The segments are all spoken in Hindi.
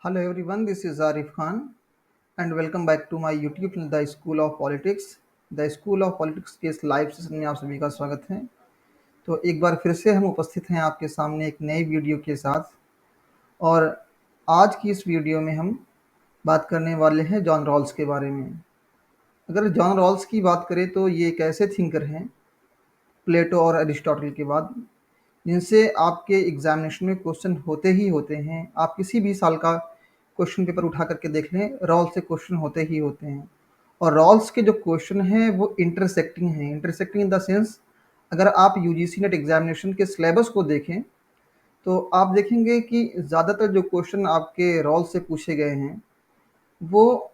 Hello everyone, this is Arif Khan and welcome back to my YouTube channel The School of Politics. The School of Politics के इस लाइव सेशन में आप सभी का स्वागत है। तो एक बार फिर से हम उपस्थित हैं आपके सामने एक नई वीडियो के साथ और आज की इस वीडियो में हम बात करने वाले हैं जॉन रॉल्स के बारे में। अगर जॉन रॉल्स की बात करें तो ये एक ऐसे थिंकर हैं प्लेटो और अरिस्टोटल के बाद जिनसे आपके एग्जामिनेशन में क्वेश्चन होते ही होते हैं। आप किसी भी साल का क्वेश्चन पेपर उठा करके देख लें, रॉल्स से क्वेश्चन होते ही होते हैं। और रॉल्स के जो क्वेश्चन हैं वो इंटरसेक्टिंग हैं। इंटरसेक्टिंग इन द सेंस, अगर आप यूजीसी नेट एग्जामिनेशन के सिलेबस को देखें तो आप देखेंगे कि ज़्यादातर जो क्वेश्चन आपके रॉल्स से पूछे गए हैं वो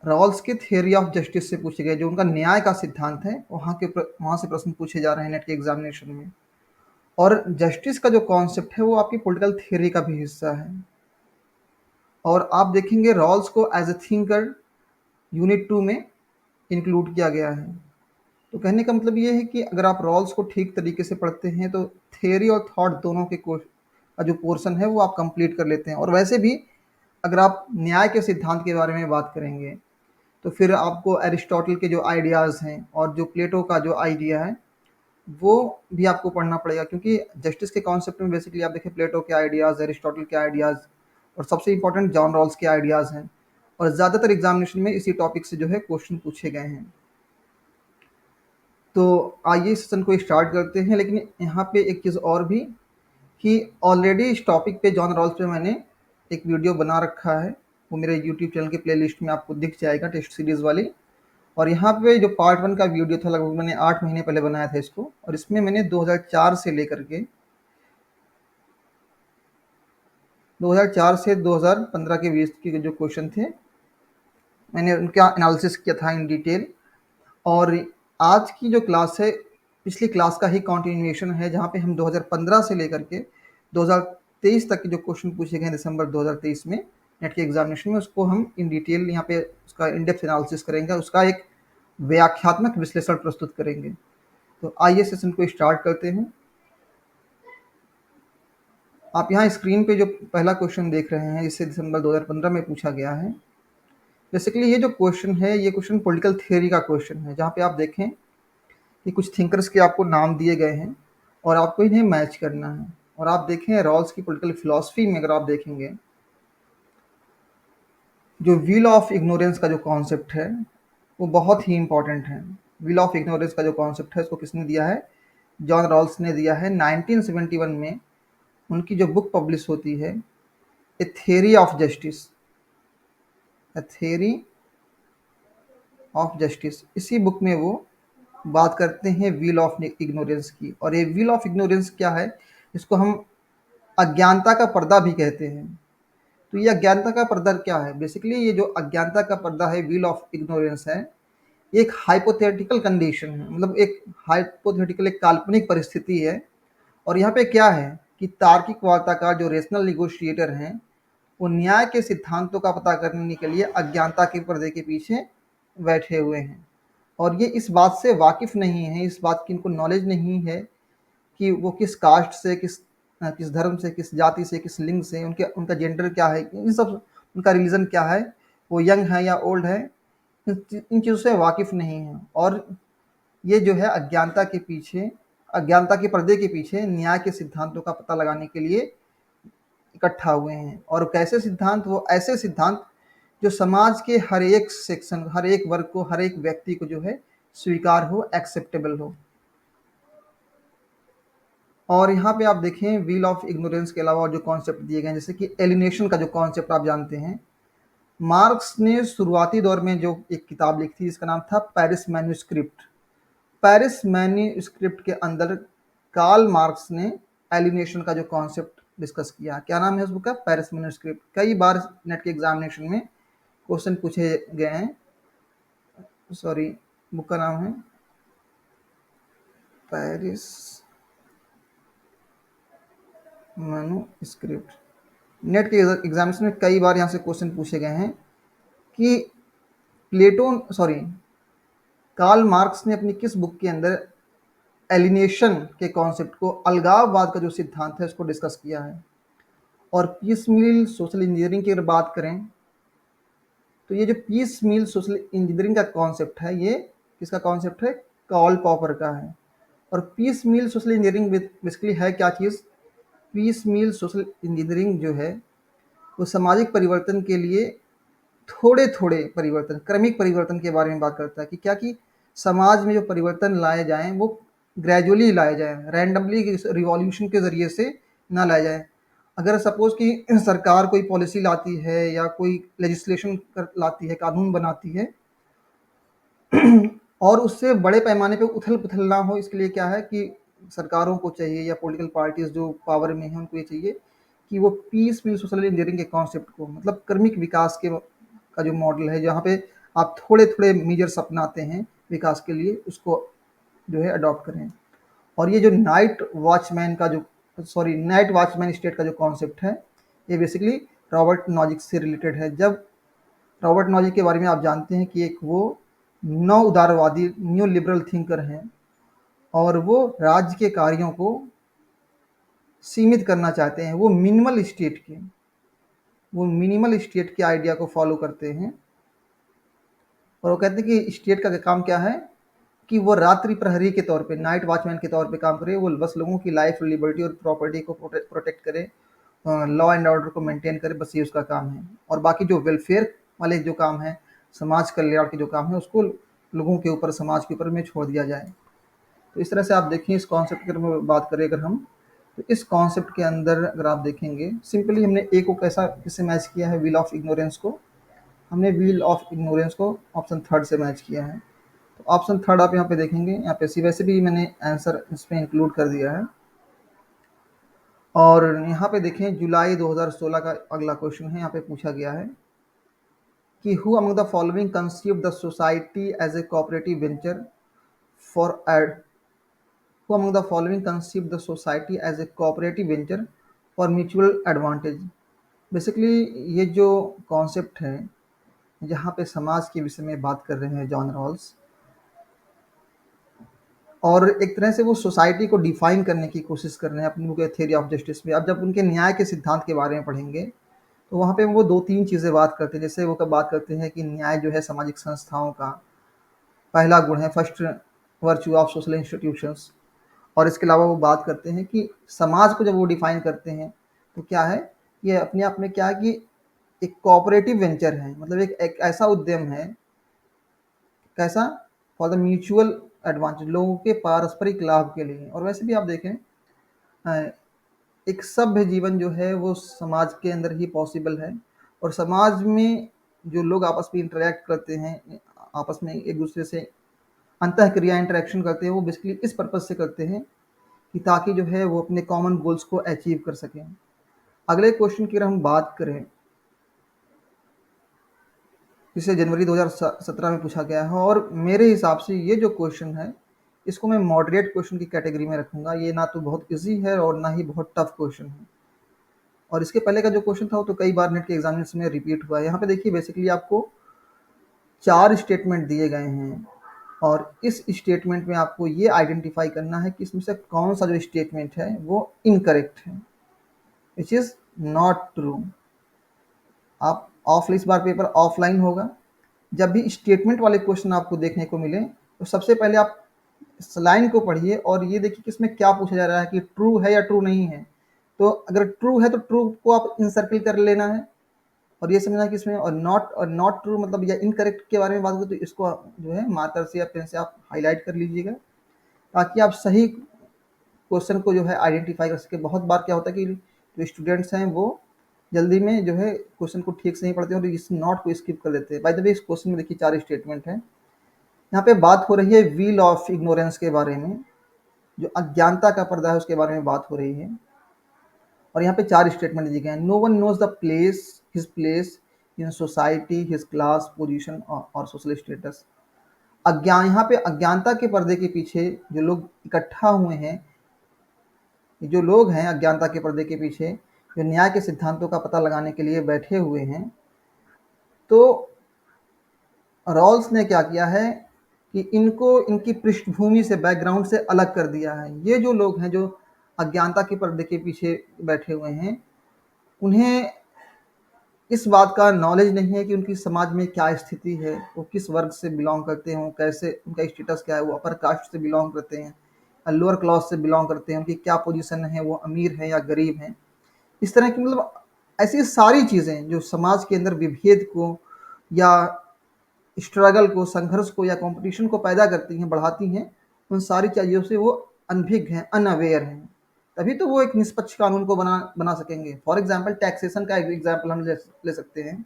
रॉल्स के थियोरी ऑफ जस्टिस से पूछे गए, जो उनका न्याय का सिद्धांत है वहाँ से प्रश्न पूछे जा रहे हैं नेट के एग्जामिनेशन में। और जस्टिस का जो कॉन्सेप्ट है वो आपकी पॉलिटिकल थियोरी का भी हिस्सा है। और आप देखेंगे रॉल्स को एज ए थिंकर यूनिट 2 में इंक्लूड किया गया है। तो कहने का मतलब ये है कि अगर आप रॉल्स को ठीक तरीके से पढ़ते हैं तो थियोरी और थॉट दोनों के का जो पोर्शन है वो आप कंप्लीट कर लेते हैं। और वैसे भी अगर आप न्याय के सिद्धांत के बारे में बात करेंगे तो फिर आपको एरिस्टोटल के जो आइडियाज़ हैं और जो प्लेटो का जो आइडिया है वो भी आपको पढ़ना पड़ेगा, क्योंकि जस्टिस के कॉन्सेप्ट में बेसिकली आप देखें प्लेटो के आइडियाज़, एरिस्टोटल के आइडियाज़ और सबसे इंपॉर्टेंट जॉन रॉल्स के आइडियाज़ हैं। और ज़्यादातर एग्जामिनेशन में इसी टॉपिक से जो है क्वेश्चन पूछे गए हैं। तो आइए सेशन को स्टार्ट करते हैं। लेकिन यहाँ पे एक चीज़ और भी कि ऑलरेडी इस टॉपिक पे जॉन रॉल्स पे मैंने एक वीडियो बना रखा है, वो मेरे यूट्यूब चैनल के प्लेलिस्ट में आपको दिख जाएगा, टेस्ट सीरीज़ वाली। और यहाँ पे जो पार्ट 1 का वीडियो था लगभग मैंने 8 महीने पहले बनाया था इसको, और इसमें मैंने 2004 से लेकर के 2004 से 2015 के बीच के जो क्वेश्चन थे मैंने उनका एनालिसिस किया था इन डिटेल। और आज की जो क्लास है पिछली क्लास का ही कंटिन्यूएशन है, जहाँ पे हम 2015 से लेकर के 2023 तक के जो क्वेश्चन पूछे गए हैं दिसंबर 2023 में नेट के एग्जामिनेशन में, उसको हम इन डिटेल यहाँ पे उसका इन डेप्थ एनालिसिस करेंगे, उसका एक व्याख्यात्मक विश्लेषण प्रस्तुत करेंगे। तो आइए सेशन को स्टार्ट करते हैं। आप यहाँ स्क्रीन पे जो पहला क्वेश्चन देख रहे हैं जिससे दिसंबर 2015 में पूछा गया है, बेसिकली ये जो क्वेश्चन है ये क्वेश्चन पॉलिटिकल थियोरी का क्वेश्चन है, जहाँ पे आप देखें कि कुछ थिंकर्स के आपको नाम दिए गए हैं और आपको इन्हें मैच करना है। और आप देखें रॉल्स की पॉलिटिकल फिलॉसफी में अगर आप देखेंगे जो व्हील ऑफ इग्नोरेंस का जो कॉन्सेप्ट है वो बहुत ही इंपॉर्टेंट है। व्हील ऑफ इग्नोरेंस का जो कॉन्सेप्ट है उसको किसने दिया है? जॉन रॉल्स ने दिया है। 1971 में उनकी जो बुक पब्लिश होती है a theory of justice, a theory of justice, इसी बुक में वो बात करते हैं व्हील ऑफ इग्नोरेंस की। और ये व्हील ऑफ इग्नोरेंस क्या है? इसको हम अज्ञानता का पर्दा भी कहते हैं। तो ये अज्ञानता का पर्दा क्या है? बेसिकली ये जो अज्ञानता का पर्दा है, व्हील ऑफ इग्नोरेंस है, एक हाइपोथेटिकल कंडीशन है, मतलब एक हाइपोथेटिकल एक काल्पनिक परिस्थिति है। और यहाँ पे क्या है कि तार्किक वार्ताकार जो रेशनल निगोशिएटर हैं वो न्याय के सिद्धांतों का पता करने के लिए अज्ञानता के पर्दे के पीछे बैठे हुए हैं। और ये इस बात से वाकिफ़ नहीं है, इस बात की इनको नॉलेज नहीं है कि वो किस कास्ट से, किस धर्म से, किस जाति से, किस लिंग से, उनका जेंडर क्या है, इन सब, उनका रिलीजन क्या है, वो यंग है या ओल्ड है, इन चीज़ों से वाकिफ़ नहीं है। और ये जो है अज्ञानता के पर्दे के पीछे न्याय के सिद्धांतों का पता लगाने के लिए इकट्ठा हुए हैं। और कैसे सिद्धांत? वो ऐसे सिद्धांत जो समाज के हर एक सेक्शन, हर एक वर्ग को, हर एक व्यक्ति को जो है स्वीकार हो, एक्सेप्टेबल हो। और यहाँ पे आप देखें व्हील ऑफ इग्नोरेंस के अलावा और जो कॉन्सेप्ट दिए गए हैं, जैसे कि एलिनेशन का जो कॉन्सेप्ट आप जानते हैं, मार्क्स ने शुरुआती दौर में जो एक किताब लिखी थी जिसका नाम था पेरिस मैन्यूस्क्रिप्ट। पेरिस मैन्यूस्क्रिप्ट के अंदर कार्ल मार्क्स ने एलिनेशन का जो कॉन्सेप्ट डिस्कस किया। क्या नाम है उस बुक का? Paris manuscript. कई बार नेट के एग्जामिनेशन में क्वेश्चन पूछे गए हैं। सॉरी, बुक का नाम है पेरिस मैन्यूस्क्रिप्ट। नेट के एग्जामिनेशन में कई बार यहाँ से क्वेश्चन पूछे गए हैं कि कार्ल मार्क्स ने अपनी किस बुक के अंदर एलिनेशन के कॉन्सेप्ट को, अलगाववाद का जो सिद्धांत है, उसको डिस्कस किया है। और पीस मील सोशल इंजीनियरिंग की अगर बात करें तो ये जो पीस मील सोशल इंजीनियरिंग का कॉन्सेप्ट है, ये किसका कॉन्सेप्ट है? कार्ल पॉपर का है। और पीस मील सोशल इंजीनियरिंग बेसिकली है क्या चीज़? पीस मील सोशल इंजीनियरिंग जो है वो सामाजिक परिवर्तन के लिए थोड़े थोड़े परिवर्तन, क्रमिक परिवर्तन के बारे में बात करता है कि क्या कि समाज में जो परिवर्तन लाए जाएं वो ग्रेजुअली लाए जाएं, रैंडमली रिवॉल्यूशन के ज़रिए से ना लाए जाएं। अगर सपोज़ कि सरकार कोई पॉलिसी लाती है या कोई लेजिस्लेशन लाती है, कानून बनाती है और उससे बड़े पैमाने पे उथल-पुथल ना हो, इसके लिए क्या है कि सरकारों को चाहिए या पॉलिटिकल पार्टीज़ जो पावर में हैं उनको ये चाहिए कि वो पीस मील सोशल इंजीनियरिंग के कॉन्सेप्ट को, मतलब क्रमिक विकास के का जो मॉडल है जहाँ पे आप थोड़े-थोड़े मेजर्स अपनाते हैं विकास के लिए, उसको जो है अडॉप्ट करें। और ये जो नाइट वॉचमैन स्टेट का जो कॉन्सेप्ट है, ये बेसिकली रॉबर्ट नॉजिक से रिलेटेड है। जब रॉबर्ट नॉजिक के बारे में आप जानते हैं कि एक वो नव उदारवादी न्यू लिबरल थिंकर हैं और वो राज्य के कार्यों को सीमित करना चाहते हैं। वो मिनिमल स्टेट के आइडिया को फॉलो करते हैं और वो कहते हैं कि स्टेट का काम क्या है कि वो रात्रि प्रहरी के तौर पे, नाइट वॉचमैन के तौर पे काम करे। वो बस लोगों की लाइफ, लिबर्टी और प्रॉपर्टी को प्रोटेक्ट करे, लॉ एंड ऑर्डर को मेंटेन करे, बस ये उसका काम है। और बाकी जो वेलफेयर वाले जो काम है, समाज कल्याण के जो काम है, उसको लोगों के ऊपर, समाज के ऊपर में छोड़ दिया जाए। तो इस तरह से आप देखिए, इस कॉन्सेप्ट की अगर बात करें अगर हम, तो इस कॉन्सेप्ट के अंदर अगर आप देखेंगे, सिंपली हमने ए को कैसा किससे मैच किया है? व्हील ऑफ इग्नोरेंस को। हमने व्हील ऑफ इग्नोरेंस को ऑप्शन थर्ड से मैच किया है। तो ऑप्शन थर्ड आप यहाँ पे देखेंगे, यहाँ पे वैसे भी मैंने आंसर इसमें इंक्लूड कर दिया है। और यहाँ पे देखें, जुलाई 2016 का अगला क्वेश्चन है, यहाँ पे पूछा गया है कि who among the following conceived the society as a cooperative venture for ad who among the following conceived the society as a cooperative venture for mutual advantage. Basically ये जो कॉन्सेप्ट है, जहाँ पे समाज के विषय में बात कर रहे हैं जॉन रॉल्स, और एक तरह से वो सोसाइटी को डिफाइन करने की कोशिश कर रहे हैं अपनी बुक थ्योरी ऑफ जस्टिस में। अब जब उनके न्याय के सिद्धांत के बारे में पढ़ेंगे तो वहाँ पे वो 2-3 चीज़ें बात करते हैं। जैसे वो कब बात करते हैं कि न्याय जो है सामाजिक संस्थाओं का पहला गुण है, first virtue of social institutions. और इसके अलावा वो बात करते हैं कि समाज को जब वो डिफाइन करते हैं तो क्या है, ये अपने आप में क्या है कि एक कोऑपरेटिव वेंचर है, मतलब एक ऐसा उद्यम है, कैसा? फॉर द म्यूचुअल एडवांटेज, लोगों के पारस्परिक लाभ के लिए। और वैसे भी आप देखें, एक सभ्य जीवन जो है वो समाज के अंदर ही पॉसिबल है। और समाज में जो लोग आपस में इंटरेक्ट करते हैं, आपस में एक दूसरे से अंतः क्रिया इंटरेक्शन करते हैं, वो बेसिकली इस पर्पज से करते हैं कि ताकि जो है वो अपने कॉमन गोल्स को अचीव कर सकें। अगले क्वेश्चन की अगर हम बात करें, जिसे जनवरी 2017 में पूछा गया है, और मेरे हिसाब से ये जो क्वेश्चन है इसको मैं मॉडरेट क्वेश्चन की कैटेगरी में रखूंगा। ये ना तो बहुत इजी है और ना ही बहुत टफ क्वेश्चन है। और इसके पहले का जो क्वेश्चन था वो तो कई बार नेट के एग्जामिनेशन में रिपीट हुआ है। यहाँ पे देखिए, बेसिकली आपको 4 स्टेटमेंट दिए गए हैं और इस स्टेटमेंट में आपको ये आइडेंटिफाई करना है कि इसमें से कौन सा जो स्टेटमेंट है वो इनकरेक्ट है, विच इज़ नॉट ट्रू। आप इस बार पेपर ऑफलाइन होगा। जब भी स्टेटमेंट वाले क्वेश्चन आपको देखने को मिले तो सबसे पहले आप इस लाइन को पढ़िए और ये देखिए कि इसमें क्या पूछा जा रहा है, कि ट्रू है या ट्रू नहीं है। तो अगर ट्रू है तो ट्रू को आप इनसर्किल कर लेना है और ये समझना कि इसमें, और नॉट ट्रू मतलब या इनकरेक्ट के बारे में बात करें तो इसको जो है मार्कर से या पेन से आप हाईलाइट कर लीजिएगा, ताकि आप सही क्वेश्चन को जो है आइडेंटिफाई कर सके। बहुत बार क्या होता है कि जो स्टूडेंट्स हैं वो जल्दी में जो है क्वेश्चन को ठीक से नहीं पढ़ते और इस नॉट को स्किप कर देते हैं। बाय द वे, इस क्वेश्चन में देखिए 4 स्टेटमेंट हैं। यहाँ पे बात हो रही है व्हील ऑफ इग्नोरेंस के बारे में, जो अज्ञानता का पर्दा है उसके बारे में बात हो रही है। और यहाँ पे 4 स्टेटमेंट दिए गए हैं। No one knows the his place in society, his class, position और सोशल स्टेटस। यहाँ पे अज्ञानता के पर्दे के पीछे जो लोग इकट्ठा हुए हैं, जो लोग हैं अज्ञानता के पर्दे के पीछे, जो न्याय के सिद्धांतों का पता लगाने के लिए बैठे हुए हैं, तो रॉल्स ने क्या किया है कि इनको इनकी पृष्ठभूमि से, बैकग्राउंड से अलग कर दिया है। ये जो लोग हैं जो अज्ञानता के पर्दे के पीछे बैठे हुए हैं, उन्हें इस बात का नॉलेज नहीं है कि उनकी समाज में क्या स्थिति है, वो किस वर्ग से बिलोंग करते हैं, कैसे उनका स्टेटस क्या है, वो अपर कास्ट से बिलोंग करते हैं या लोअर क्लास से बिलोंग करते हैं, उनकी क्या पोजीशन है, वो अमीर हैं या गरीब हैं। इस तरह की मतलब ऐसी सारी चीज़ें जो समाज के अंदर विभेद को या स्ट्रगल को, संघर्ष को या कंपटीशन को पैदा करती हैं, बढ़ाती हैं, उन सारी चीज़ों से वो अनभिज्ञ हैं, अनअवेयर हैं। तभी तो वो एक निष्पक्ष कानून को बना सकेंगे। फॉर एग्जाम्पल टैक्सेशन का एक एग्जाम्पल हम ले सकते हैं।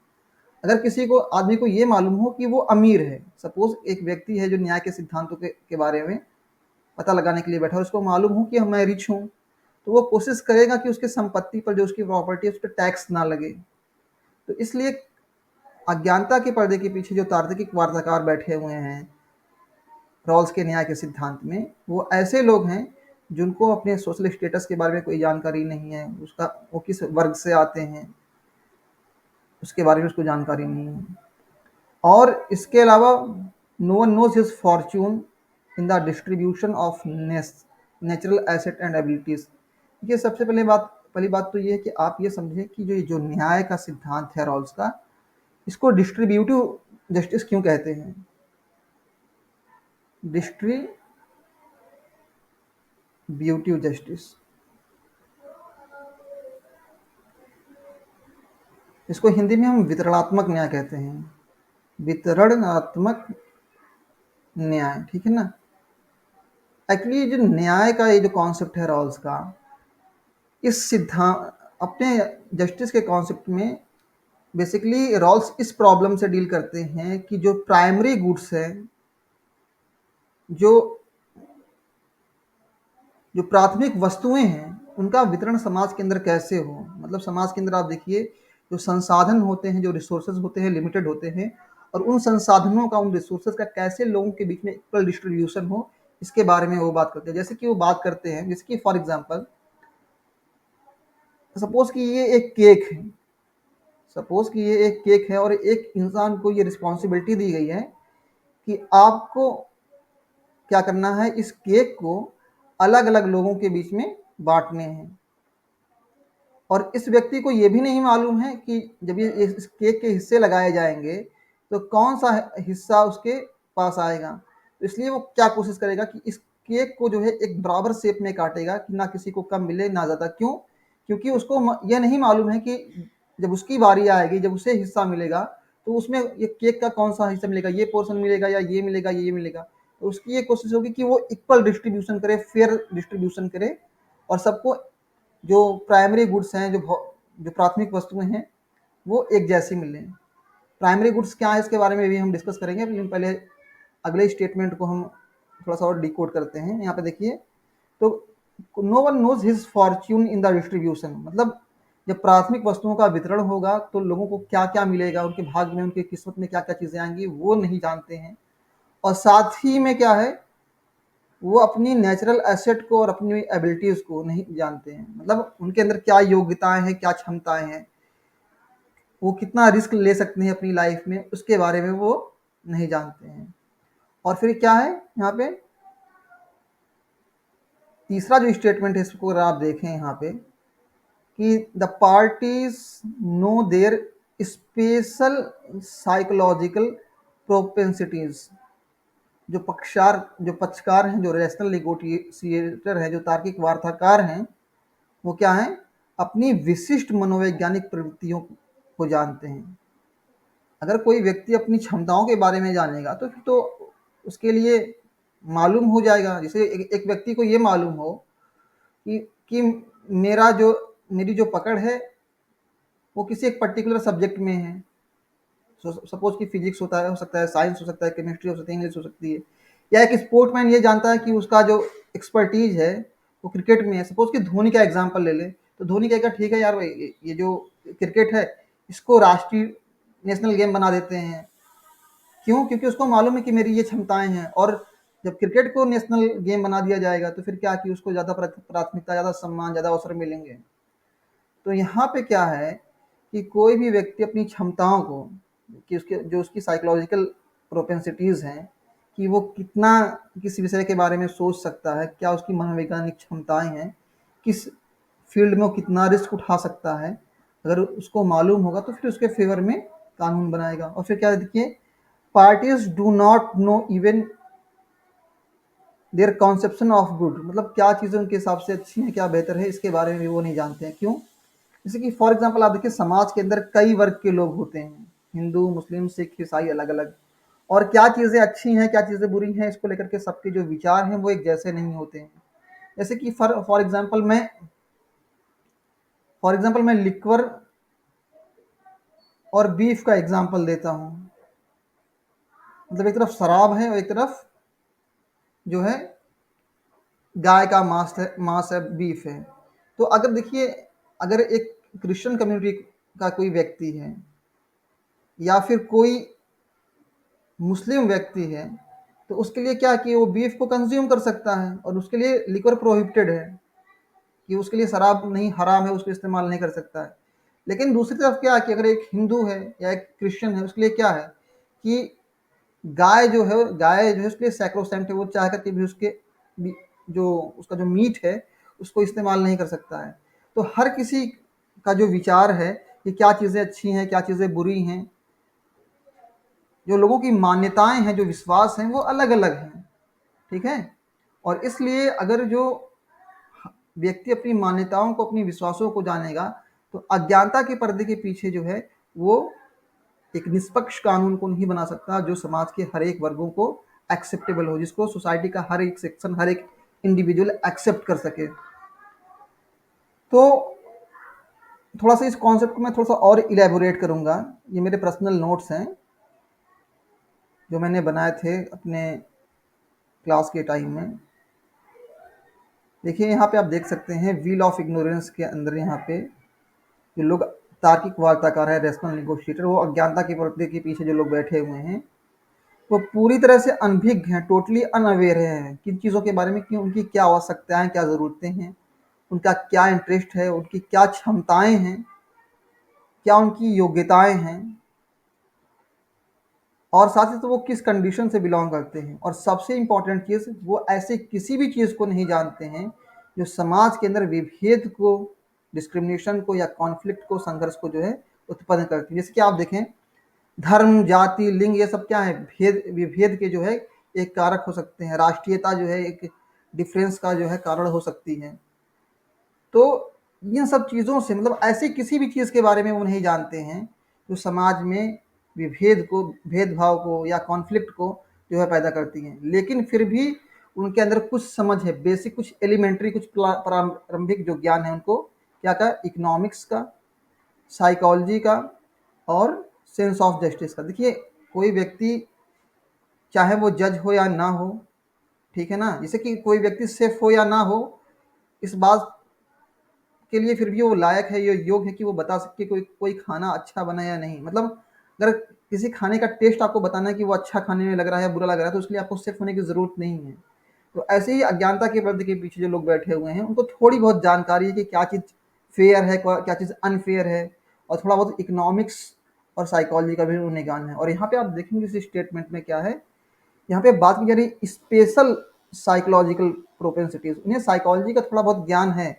अगर किसी को आदमी को ये मालूम हो कि वो अमीर है, सपोज एक व्यक्ति है जो न्याय के सिद्धांतों के बारे में पता लगाने के लिए बैठा है, उसको मालूम हो कि मैं रिच हूँ, तो वो कोशिश करेगा कि उसकी संपत्ति पर, जो उसकी प्रॉपर्टी है, उस पर टैक्स ना लगे। तो इसलिए अज्ञानता के पर्दे के पीछे जो तार्किक वार्ताकार बैठे हुए हैं रॉल्स के न्याय के सिद्धांत में, वो ऐसे लोग हैं जिनको अपने सोशल स्टेटस के बारे में कोई जानकारी नहीं है, उसका वो किस वर्ग से आते हैं उसके बारे में उसको जानकारी नहीं है। और इसके अलावा no one knows his fortune in the distribution of natural asset and abilities. ये सबसे पहली बात तो ये है कि आप ये समझें कि जो न्याय का सिद्धांत है रॉल्स का, इसको डिस्ट्रीब्यूटिव जस्टिस क्यों कहते हैं। डिस्ट्रीब्यूटिव जस्टिस, इसको हिंदी में हम वितरणात्मक न्याय कहते हैं, वितरणात्मक न्याय, ठीक है ना। एक्चुअली जो न्याय का ये जो कॉन्सेप्ट है रॉल्स का, इस सिद्धांत अपने जस्टिस के कॉन्सेप्ट में बेसिकली रॉल्स इस प्रॉब्लम से डील करते हैं कि जो प्राइमरी गुड्स है, जो जो प्राथमिक वस्तुएं हैं, उनका वितरण समाज के अंदर कैसे हो। मतलब समाज के अंदर आप देखिए, जो संसाधन होते हैं, जो रिसोर्सेज होते हैं, लिमिटेड होते हैं, और उन संसाधनों का, उन रिसोर्सेज का कैसे लोगों के बीच में इक्वल डिस्ट्रीब्यूशन हो, इसके बारे में वो बात करते हैं। जैसे कि वो बात करते हैं, जैसे कि फॉर एग्जाम्पल सपोज कि ये एक केक है, सपोज कि ये एक केक है और एक इंसान को ये रिस्पॉन्सिबिलिटी दी गई है कि आपको क्या करना है, इस केक को अलग अलग लोगों के बीच में बांटने हैं। और इस व्यक्ति को ये भी नहीं मालूम है कि जब ये इस केक के हिस्से लगाए जाएंगे तो कौन सा हिस्सा उसके पास आएगा। तो इसलिए वो क्या कोशिश करेगा कि इस केक को जो है एक बराबर शेप में काटेगा कि ना किसी को कम मिले ना ज़्यादा। क्यों? क्योंकि उसको यह नहीं मालूम है कि जब उसकी बारी आएगी, जब उसे हिस्सा मिलेगा, तो उसमें ये केक का कौन सा हिस्सा मिलेगा, ये पोर्शन मिलेगा या ये मिलेगा, ये मिलेगा। तो उसकी ये कोशिश होगी कि वो इक्वल डिस्ट्रीब्यूशन करे, फेयर डिस्ट्रीब्यूशन करे, और सबको जो प्राइमरी गुड्स हैं, जो प्राथमिक वस्तुएं हैं, वो एक जैसी मिलें। प्राइमरी गुड्स क्या है, इसके बारे में भी हम डिस्कस करेंगे, लेकिन पहले अगले स्टेटमेंट को हम थोड़ा सा और डिकोड करते हैं। यहाँ पे देखिए, तो no one knows his fortune in the distribution, मतलब जब प्राथमिक वस्तुओं का वितरण होगा तो लोगों को क्या क्या मिलेगा, उनके भाग्य में, उनकी किस्मत में क्या क्या चीज़ें आएंगी, वो नहीं जानते हैं। और साथ ही में क्या है, वो अपनी नेचुरल एसेट को और अपनी एबिलिटीज़ को नहीं जानते हैं। मतलब उनके अंदर क्या योग्यताएं हैं, क्या क्षमताएं हैं, वो कितना रिस्क ले सकते हैं अपनी लाइफ में, उसके बारे में वो नहीं जानते हैं। और फिर क्या है यहाँ पे तीसरा जो स्टेटमेंट है, इसको अगर आप देखें यहाँ पे, कि the parties know their special psychological propensities. जो पक्षकार हैं, जो रैशनल निगोटिएटर हैं, जो तार्किक वार्ताकार हैं, वो क्या है, अपनी विशिष्ट मनोवैज्ञानिक प्रवृत्तियों को जानते हैं। अगर कोई व्यक्ति अपनी क्षमताओं के बारे में जानेगा तो फिर तो उसके लिए मालूम हो जाएगा। जैसे एक व्यक्ति को ये मालूम हो कि मेरी जो पकड़ है वो किसी एक पर्टिकुलर सब्जेक्ट में है। सपोज कि फिजिक्स होता है, हो सकता है साइंस हो सकता है, केमिस्ट्री हो सकती है, इंग्लिश हो सकती है। या एक स्पोर्टमैन ये जानता है कि उसका जो एक्सपर्टीज है वो क्रिकेट में है। सपोज कि धोनी का एग्जांपल ले ले, तो धोनी कहेगा ठीक है यार, ये जो क्रिकेट है इसको राष्ट्रीय नेशनल गेम बना देते हैं। क्यों? क्योंकि उसको मालूम है कि मेरी ये क्षमताएं हैं। और जब क्रिकेट को नेशनल गेम बना दिया जाएगा तो फिर क्या कि उसको ज़्यादा प्राथमिकता, ज़्यादा सम्मान, ज़्यादा अवसर मिलेंगे। तो यहाँ पे क्या है कि कोई भी व्यक्ति अपनी क्षमताओं को, कि उसकी साइकोलॉजिकल प्रोपेंसिटीज़ हैं, कि वो कितना किस विषय के बारे में सोच सकता है, क्या उसकी मनोवैज्ञानिक क्षमताएं हैं, किस फील्ड में वो कितना रिस्क उठा सकता है, अगर उसको मालूम होगा तो फिर उसके फेवर में कानून बनाएगा। और फिर क्या देखिए, parties do not know even their conception of good, मतलब क्या चीज़ें उनके हिसाब से अच्छी हैं, क्या बेहतर है, इसके बारे में वो नहीं जानते हैं। क्यों? जैसे कि फॉर एग्जांपल आप देखिए, समाज के अंदर कई वर्ग के लोग होते हैं, हिंदू, मुस्लिम, सिख, ईसाई, अलग अलग। और क्या चीज़ें अच्छी हैं, क्या चीज़ें बुरी हैं, इसको लेकर के सबके जो विचार हैं वो एक जैसे नहीं होते हैं। जैसे कि फॉर एग्जांपल मैं लिक्वर और बीफ का एग्जांपल देता हूँ। मतलब एक तरफ शराब है और एक तरफ जो है गाय का मांस है, बीफ है। तो अगर देखिए, अगर एक क्रिश्चियन कम्युनिटी का कोई व्यक्ति है या फिर कोई मुस्लिम व्यक्ति है, तो उसके लिए क्या कि वो बीफ को कंज्यूम कर सकता है और उसके लिए लिक्वर प्रोहिबिटेड है, कि उसके लिए शराब नहीं, हराम है, उसको इस्तेमाल नहीं कर सकता है। लेकिन दूसरी तरफ क्या है कि अगर एक हिंदू है या एक क्रिश्चियन है, उसके लिए क्या है कि गाय जो है उसके लिए सैक्रोसेंट है, वो चाह करके भी जो उसका जो मीट है उसको इस्तेमाल नहीं कर सकता है। तो हर किसी का जो विचार है कि क्या चीज़ें अच्छी हैं, क्या चीज़ें बुरी हैं, जो लोगों की मान्यताएं हैं, जो विश्वास हैं, वो अलग अलग हैं। ठीक है? और इसलिए अगर जो व्यक्ति अपनी मान्यताओं को, अपनी विश्वासों को जानेगा, तो अज्ञानता के पर्दे के पीछे जो है वो एक निष्पक्ष कानून को नहीं बना सकता जो समाज के हर एक वर्गों को एक्सेप्टेबल हो, जिसको सोसाइटी का हर एक सेक्शन, हर एक इंडिविजुअल एक्सेप्ट कर सके। तो थोड़ा सा इस कॉन्सेप्ट को मैं थोड़ा सा और इलेबोरेट करूंगा। ये मेरे पर्सनल नोट्स हैं जो मैंने बनाए थे अपने क्लास के टाइम में। देखिए यहाँ पे आप देख सकते हैं, व्हील ऑफ इग्नोरेंस के अंदर यहाँ पे जो लोग तार्किक वार्ताकार है, रेशनल निगोशिएटर, वो अज्ञानता के पर्दे के पीछे जो लोग बैठे हुए हैं वो पूरी तरह से अनभिज्ञ हैं, टोटली अनअवेयर हैं किन चीज़ों के बारे में, कि उनकी क्या आवश्यकताएं, क्या ज़रूरतें हैं, उनका क्या इंटरेस्ट है, उनकी क्या क्षमताएं हैं, क्या उनकी योग्यताएं हैं, और साथ ही तो वो किस कंडीशन से बिलोंग करते हैं। और सबसे इम्पॉर्टेंट चीज़, वो ऐसे किसी भी चीज़ को नहीं जानते हैं जो समाज के अंदर विभेद को, डिस्क्रिमिनेशन को या कॉन्फ्लिक्ट को, संघर्ष को जो है उत्पन्न करती है। जैसे कि आप देखें, धर्म, जाति, लिंग, ये सब क्या है, विभेद के जो है एक कारक हो सकते हैं। राष्ट्रीयता जो है एक डिफरेंस का जो है कारण हो सकती है। तो इन सब चीज़ों से, मतलब ऐसी किसी भी चीज़ के बारे में वो नहीं जानते हैं जो समाज में विभेद को, भेदभाव को या कॉन्फ्लिक्ट को जो है पैदा करती हैं। लेकिन फिर भी उनके अंदर कुछ समझ है, बेसिक, कुछ एलिमेंट्री, कुछ प्रारंभिक जो ज्ञान है उनको, क्या का, इकोनॉमिक्स का, साइकोलॉजी का और सेंस ऑफ जस्टिस का। देखिए, कोई व्यक्ति चाहे वो जज हो या ना हो, ठीक है ना, जैसे कि कोई व्यक्ति सेफ हो या ना हो, इस बात के लिए फिर भी वो लायक है, ये योग्य है कि वो बता सके कोई कोई खाना अच्छा बना या नहीं। मतलब अगर किसी खाने का टेस्ट आपको बताना है कि वो अच्छा खाने में लग रहा है, बुरा लग रहा है, तो उसके लिए आपको सेफ होने की ज़रूरत नहीं है। तो ऐसे ही अज्ञानता के पर्दे के पीछे जो लोग बैठे हुए हैं, उनको थोड़ी बहुत जानकारी है कि क्या चीज़ फेयर है, क्या चीज़ अनफेयर है, और थोड़ा बहुत इकोनॉमिक्स और साइकोलॉजी का भी उन्हें ज्ञान है। और यहाँ पे आप देखेंगे इस स्टेटमेंट में क्या है, यहाँ पे बात की जा रही स्पेशल साइकोलॉजिकल प्रोपेंसिटीज। उन्हें साइकोलॉजी का थोड़ा बहुत ज्ञान है,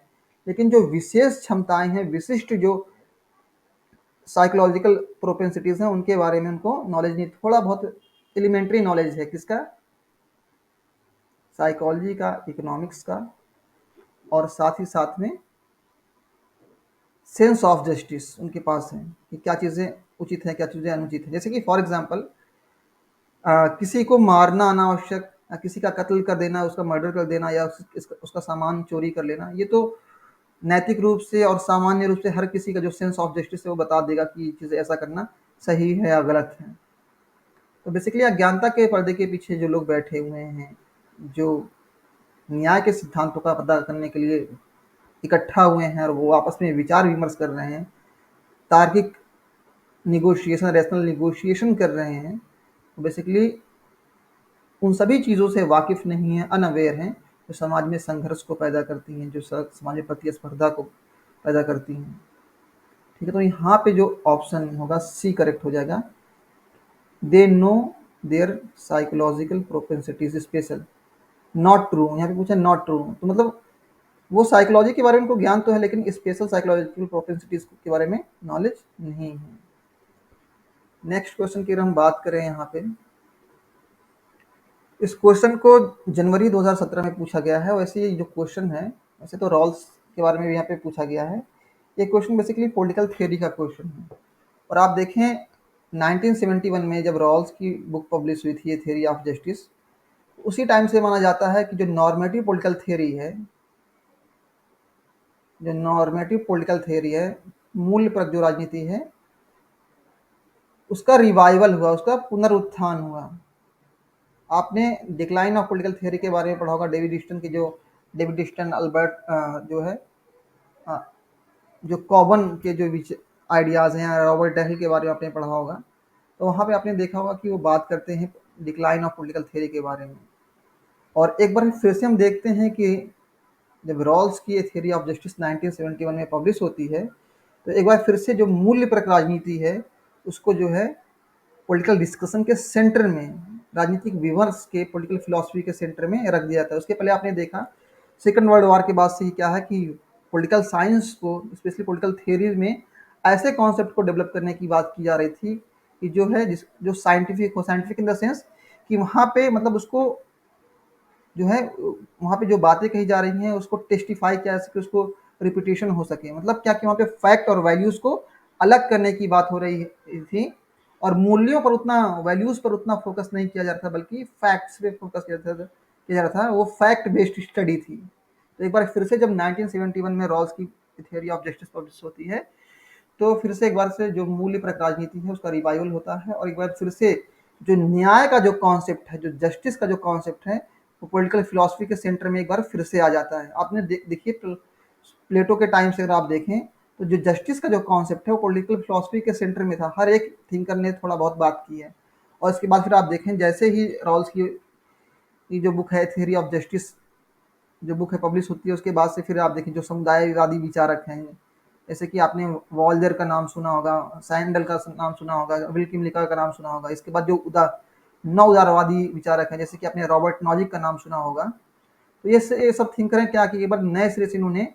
लेकिन जो विशेष क्षमताएं हैं, विशिष्ट जो साइकोलॉजिकल प्रोपेंसिटीज हैं, उनके बारे में उनको नॉलेज नहीं। थोड़ा बहुत एलिमेंट्री नॉलेज है, किसका, साइकोलॉजी का, इकोनॉमिक्स का, और साथ ही साथ में सेंस ऑफ जस्टिस उनके पास है कि क्या चीज़ें उचित है, क्या चीज़ें अनुचित है। जैसे कि फॉर एग्जाम्पल, किसी को मारना अनावश्यक, किसी का कत्ल कर देना, उसका मर्डर कर देना, या उसका सामान चोरी कर लेना, ये तो नैतिक रूप से और सामान्य रूप से हर किसी का जो सेंस ऑफ जस्टिस है वो बता देगा कि ये चीज़ ऐसा करना सही है या गलत है। तो बेसिकली अज्ञानता के पर्दे के पीछे जो लोग बैठे हुए हैं, जो न्याय के सिद्धांतों का पता करने के लिए इकट्ठा हुए हैं और वो आपस में विचार विमर्श कर रहे हैं, तार्किक निगोशिएशन, रैशनल निगोशिएशन कर रहे हैं, तो बेसिकली उन सभी चीज़ों से वाकिफ़ नहीं है, अनअवेयर हैं, जो समाज में संघर्ष को पैदा करती हैं, जो समाज में प्रतिस्पर्धा को पैदा करती हैं। ठीक है, तो यहाँ पे जो ऑप्शन होगा सी करेक्ट हो जाएगा। They know their psychological propensities special, not true. यहाँ पे पूछा नॉट ट्रू, तो मतलब वो साइकोलॉजी के बारे में उनको ज्ञान तो है, लेकिन स्पेशल साइकोलॉजिकल प्रोपेंसिटीज के बारे में नॉलेज नहीं है। नेक्स्ट क्वेश्चन की अगर हम बात करें यहाँ पे, इस क्वेश्चन को जनवरी 2017 में पूछा गया है। वैसे ये जो क्वेश्चन है, वैसे तो रॉल्स के बारे में भी यहाँ पे पूछा गया है। ये क्वेश्चन बेसिकली पॉलिटिकल थ्योरी का क्वेश्चन है। और आप देखें 1971 में जब रॉल्स की बुक पब्लिश हुई थी, ये थ्योरी ऑफ जस्टिस, उसी टाइम से माना जाता है कि जो नॉर्मेटिव पॉलिटिकल थ्योरी है, जो नॉर्मेटिव पॉलिटिकल थ्योरी है, मूल्यपरक जो राजनीति है, उसका रिवाइवल हुआ, उसका पुनरुत्थान हुआ। आपने डिक्लाइन ऑफ पॉलिटिकल थ्योरी के बारे में पढ़ा होगा, डेविड ईस्टन, अल्बर्ट जो है जो कॉबन के जो आइडियाज़ हैं, रॉबर्ट डेहिल के बारे में आपने पढ़ा होगा। तो वहाँ पे आपने देखा होगा कि वो बात करते हैं डिक्लाइन ऑफ पॉलिटिकल थ्योरी के बारे में। और एक बार फिर से हम देखते हैं कि जब रॉल्स की थ्योरी ऑफ जस्टिस 1971 में पब्लिश होती है, तो एक बार फिर से जो मूल्यपरक राजनीति है उसको जो है पॉलिटिकल डिस्कशन के सेंटर में, राजनीतिक विमर्श के, पॉलिटिकल फिलॉसफी के सेंटर में रख दिया जाता है। उसके पहले आपने देखा सेकेंड वर्ल्ड वॉर के बाद से ही क्या है कि पॉलिटिकल साइंस को, स्पेशली पॉलिटिकल थ्योरी में ऐसे कॉन्सेप्ट को डेवलप करने की बात की जा रही थी कि जो है जो साइंटिफिक हो, साइंटिफिक इन द सेंस कि वहाँ पे मतलब उसको जो है वहाँ पे जो बातें कही जा रही हैं उसको टेस्टिफाई किया जा सके, उसको रिपीटेशन हो सके। मतलब क्या कि वहाँ पे फैक्ट और वैल्यूज़ को अलग करने की बात हो रही थी, और मूल्यों पर उतना, वैल्यूज़ पर उतना फोकस नहीं किया जा रहा था, बल्कि फैक्ट्स पे फोकस किया जा रहा था। वो फैक्ट बेस्ड स्टडी थी। तो एक बार फिर से जब 1971 में रॉल्स की थ्योरी ऑफ जस्टिस पब्लिश होती है, तो फिर से एक बार से जो मूल्यपरक राजनीति है उसका रिवाइवल होता है, और एक बार फिर से जो न्याय का जो कॉन्सेप्ट है, जो जस्टिस का जो कॉन्सेप्ट है, वो पॉलिटिकल फिलॉसफी के सेंटर में एक बार फिर से आ जाता है। आपने देखिए प्लेटो के टाइम से अगर आप देखें तो जो जस्टिस का जो कॉन्सेप्ट है वो पॉलिटिकल फिलॉसफी के सेंटर में था। हर एक थिंकर ने थोड़ा बहुत बात की है। और इसके बाद फिर आप देखें जैसे ही रॉल्स की जो बुक है थ्योरी ऑफ जस्टिस, जो बुक है पब्लिश होती है, उसके बाद से फिर आप देखें जो समुदायवादी विचारक हैं, जैसे कि आपने वॉल्जर का नाम सुना होगा, सैंडल का नाम सुना होगा, विल्किम लिकर का नाम सुना होगा। इसके बाद जो नौ उदारवादी विचारक हैं, जैसे कि आपने रॉबर्ट नॉजिक का नाम सुना होगा। तो ये सब थिंकर हैं क्या कि एक बार नए सिरे से इन्होंने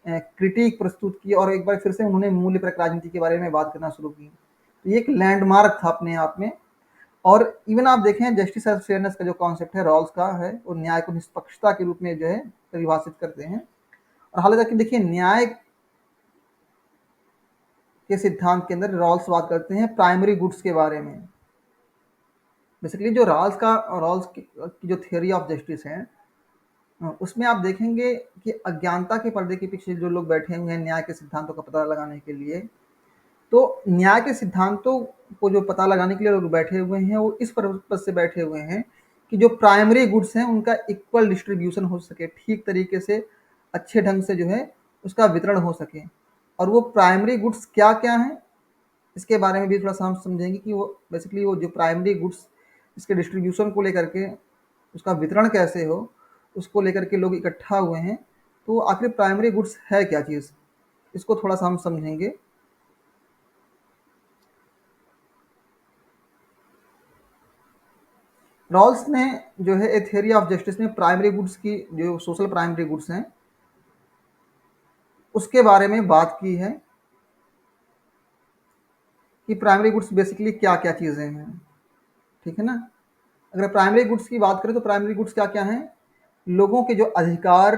क्रिटिक प्रस्तुत की, और एक बार फिर से उन्होंने मूल्यपरक राजनीति के बारे में बात करना शुरू की। तो ये एक लैंडमार्क था अपने आप में। और इवन आप देखें जस्टिस एंड फेयरनेस का जो कॉन्सेप्ट है रॉल्स का है, वो न्याय को निष्पक्षता के रूप में जो है परिभाषित करते हैं। और हालांकि देखिए न्याय के सिद्धांत के अंदर रॉल्स बात करते हैं प्राइमरी गुड्स के बारे में। बेसिकली जो रॉल्स की जो थ्योरी ऑफ जस्टिस है, उसमें आप देखेंगे कि अज्ञानता के पर्दे के पीछे जो लोग बैठे हुए हैं न्याय के सिद्धांतों का पता लगाने के लिए, तो न्याय के सिद्धांतों को जो पता लगाने के लिए लोग बैठे हुए हैं, वो इस पर्पज से बैठे हुए हैं कि जो प्राइमरी गुड्स हैं उनका इक्वल डिस्ट्रीब्यूशन हो सके, ठीक तरीके से, अच्छे ढंग से जो है उसका वितरण हो सके। और वो प्राइमरी गुड्स क्या क्या हैं, इसके बारे में भी थोड़ा सा हम समझेंगे कि वो बेसिकली वो जो प्राइमरी गुड्स, इसके डिस्ट्रीब्यूशन को लेकर के, उसका वितरण कैसे हो, उसको लेकर के लोग इकट्ठा हुए हैं। तो आखिर प्राइमरी गुड्स है क्या चीज़, इसको थोड़ा सा हम समझेंगे। रॉल्स ने जो है ए थ्योरी ऑफ जस्टिस में प्राइमरी गुड्स की, जो सोशल प्राइमरी गुड्स हैं, उसके बारे में बात की है कि प्राइमरी गुड्स बेसिकली क्या क्या चीज़ें हैं। ठीक है ना। अगर प्राइमरी गुड्स की बात करें तो प्राइमरी गुड्स क्या क्या हैं, लोगों के जो अधिकार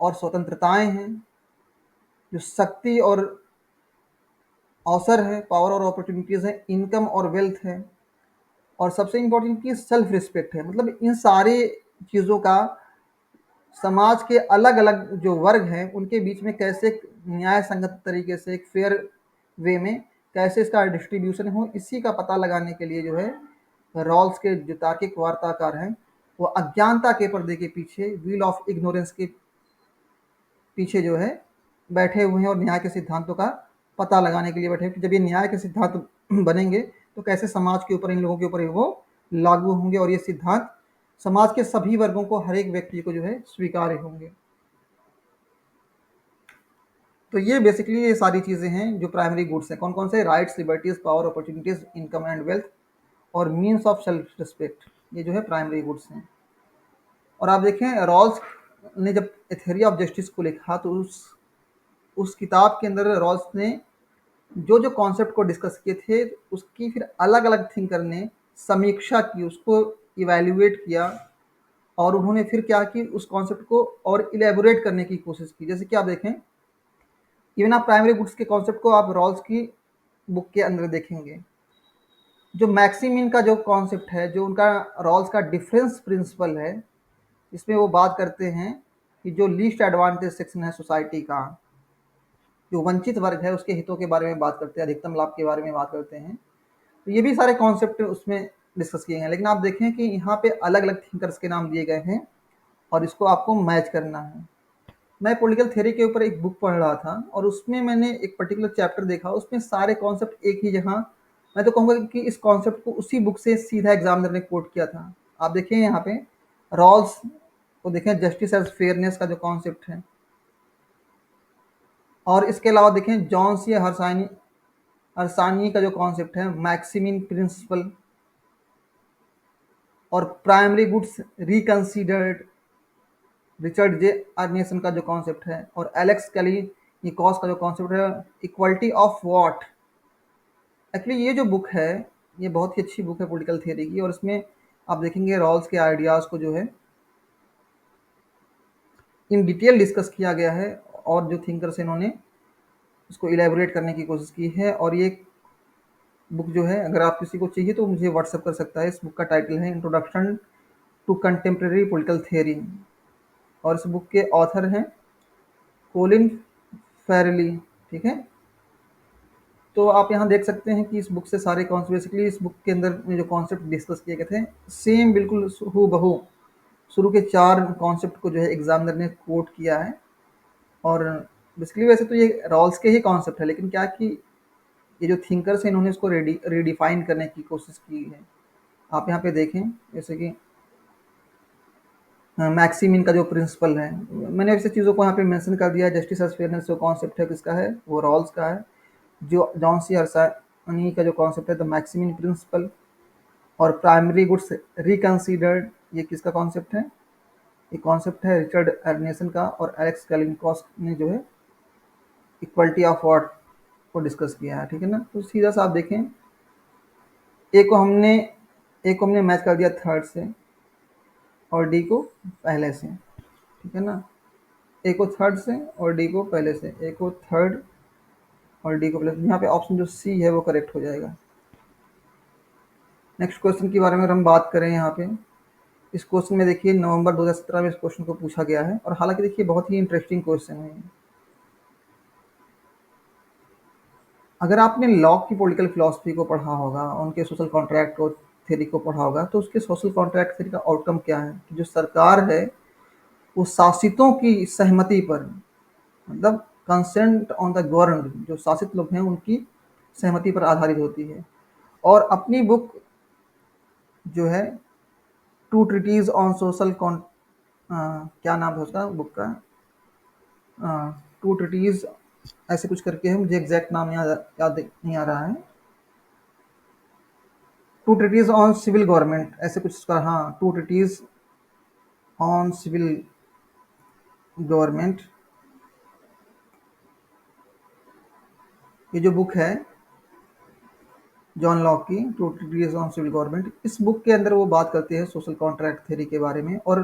और स्वतंत्रताएं हैं, जो शक्ति और अवसर है, पावर और अपॉर्चुनिटीज़ हैं, इनकम और वेल्थ है, और सबसे इम्पोर्टेंट की सेल्फ रिस्पेक्ट है। मतलब इन सारी चीज़ों का समाज के अलग अलग जो वर्ग हैं उनके बीच में कैसे न्याय संगत तरीके से, एक फेयर वे में कैसे इसका डिस्ट्रीब्यूशन हो, इसी का पता लगाने के लिए जो है रॉल्स के जो तार्किक वार्ताकार हैं, वो अज्ञानता के पर्दे के पीछे, व्हील ऑफ इग्नोरेंस के पीछे जो है बैठे हुए हैं, और न्याय के सिद्धांतों का पता लगाने के लिए बैठे हैं कि जब ये न्याय के सिद्धांत बनेंगे तो कैसे समाज के ऊपर, इन लोगों के ऊपर वो लागू होंगे, और ये सिद्धांत समाज के सभी वर्गों को, हर एक व्यक्ति को जो है स्वीकार्य होंगे। तो ये बेसिकली ये सारी चीज़ें हैं जो प्राइमरी गुड्स हैं। कौन कौन से, rights, liberties, power, opportunities, income and wealth, और मीन्स ऑफ सेल्फ रिस्पेक्ट, ये जो है प्राइमरी गुड्स हैं। और आप देखें रॉल्स ने जब ए थ्योरी ऑफ जस्टिस को लिखा तो उस किताब के अंदर रॉल्स ने जो जो कॉन्सेप्ट को डिस्कस किए थे उसकी फिर अलग अलग थिंकर ने समीक्षा की, उसको इवेल्युएट किया और उन्होंने फिर क्या की उस कॉन्सेप्ट को और इलेबोरेट करने की कोशिश की। जैसे कि आप देखें, इवन आप प्राइमरी गुड्स के कॉन्सेप्ट को आप रॉल्स की बुक के अंदर देखेंगे। जो मैक्सिमिन का जो कॉन्सेप्ट है, जो उनका रॉल्स का डिफरेंस प्रिंसिपल है, इसमें वो बात करते हैं कि जो लीस्ट एडवांटेज सेक्शन है सोसाइटी का, जो वंचित वर्ग है उसके हितों के बारे में बात करते हैं, अधिकतम लाभ के बारे में बात करते हैं। तो ये भी सारे कॉन्सेप्ट उसमें डिस्कस किए हैं। लेकिन आप देखें कि यहाँ पे अलग अलग थिंकर्स के नाम दिए गए हैं और इसको आपको मैच करना है। मैं पॉलिटिकल थ्योरी के ऊपर एक बुक पढ़ रहा था और उसमें मैंने एक पर्टिकुलर चैप्टर देखा, उसमें सारे कॉन्सेप्ट एक ही जगह, मैं तो कहूँगा कि इस कॉन्सेप्ट को उसी बुक से सीधा एग्जामिनर ने कोट किया था। आप देखिए यहाँ पे रॉल्स को देखें, जस्टिस एज फेयरनेस का जो कॉन्सेप्ट है, और इसके अलावा देखें जॉन सी हर्सानी का जो कॉन्सेप्ट है मैक्सिमिन प्रिंसिपल, और प्राइमरी गुड्स रिकंसीडर्ड रिचर्ड जे अर्निसन का जो कॉन्सेप्ट है, और एलेक्स कैली निकोस का जो कॉन्सेप्ट है इक्वलिटी ऑफ व्हाट। एक्चुअली ये जो बुक है ये बहुत ही अच्छी बुक है पॉलिटिकल थियरी की, और इसमें आप देखेंगे रॉल्स के आइडियाज़ को जो है इन डिटेल डिस्कस किया गया है, और जो थिंकर्स इन्होंने इसको इलेबोरेट करने की कोशिश की है। और ये बुक जो है अगर आप किसी को चाहिए तो मुझे व्हाट्सअप कर सकता है। इस बुक का टाइटल है introduction to contemporary political theory, और इस बुक के ऑथर हैं कोलिन फेरली। ठीक है, तो आप यहाँ देख सकते हैं कि इस बुक से सारे कॉन्सेप्ट, बेसिकली इस बुक के अंदर में जो कॉन्सेप्ट डिस्कस किए गए थे सेम बिल्कुल हूबहू शुरू के 4 कॉन्सेप्ट को जो है एग्जामिनर ने कोट किया है। और बेसिकली वैसे तो ये रॉल्स के ही कॉन्सेप्ट है, लेकिन क्या कि ये जो थिंकर्स हैं इन्होंने इसको रिडिफाइन करने की कोशिश की है। आप यहाँ पे देखें जैसे कि मैक्सिमिन का जो प्रिंसिपल है, मैंने ऐसी चीज़ों को यहाँ पे मेंशन कर दिया है। जस्टिस एज फेयरनेस जो कॉन्सेप्ट है किसका है, वो रॉल्स का है। जो जॉन सी हर्सानी का जो कॉन्सेप्ट है द मैक्सिमिन प्रिंसिपल, और प्राइमरी गुड्स रिकंसीडर्ड ये किसका कॉन्सेप्ट है, ये कॉन्सेप्ट है रिचर्ड अर्नेसन का, और एलेक्स कैलिनकॉस ने जो है इक्वलिटी ऑफ व्हाट को डिस्कस किया है। ठीक है ना, तो सीधा सा आप देखें ए को हमने मैच कर दिया थर्ड से और डी को पहले से। ठीक है ना, ए को थर्ड से और डी को पहले से, ए को थर्ड और डी को पहले से। यहाँ पे ऑप्शन जो सी है वो करेक्ट हो जाएगा। नेक्स्ट क्वेश्चन के बारे में अगर हम बात करें यहाँ पे, इस क्वेश्चन में देखिए नवंबर 2017 में इस क्वेश्चन को पूछा गया है, और हालांकि देखिए बहुत ही इंटरेस्टिंग क्वेश्चन है। अगर आपने लॉ की पॉलिटिकल फिलॉसफी को पढ़ा होगा, उनके सोशल कॉन्ट्रैक्ट को थ्योरी को पढ़ा होगा, तो उसके सोशल कॉन्ट्रैक्ट थ्योरी का आउटकम क्या है कि जो सरकार है वो शासितों की सहमति पर, मतलब कंसेंट ऑन द गवर्न, जो शासित लोग हैं उनकी सहमति पर आधारित होती है। और अपनी बुक जो है टू ट्रिटीज ऑन सोशल क्या नाम है उसका बुक का, टू ट्रिटीज ऐसे कुछ करके है, मुझे एग्जैक्ट नाम याद नहीं आ रहा है। Two treatises on civil government ऐसे कुछ उसका, हाँ, two treatises on civil government, ये जो बुक है जॉन लॉक की two treatises on civil government, इस बुक के अंदर वो बात करते हैं सोशल कॉन्ट्रैक्ट थ्योरी के बारे में। और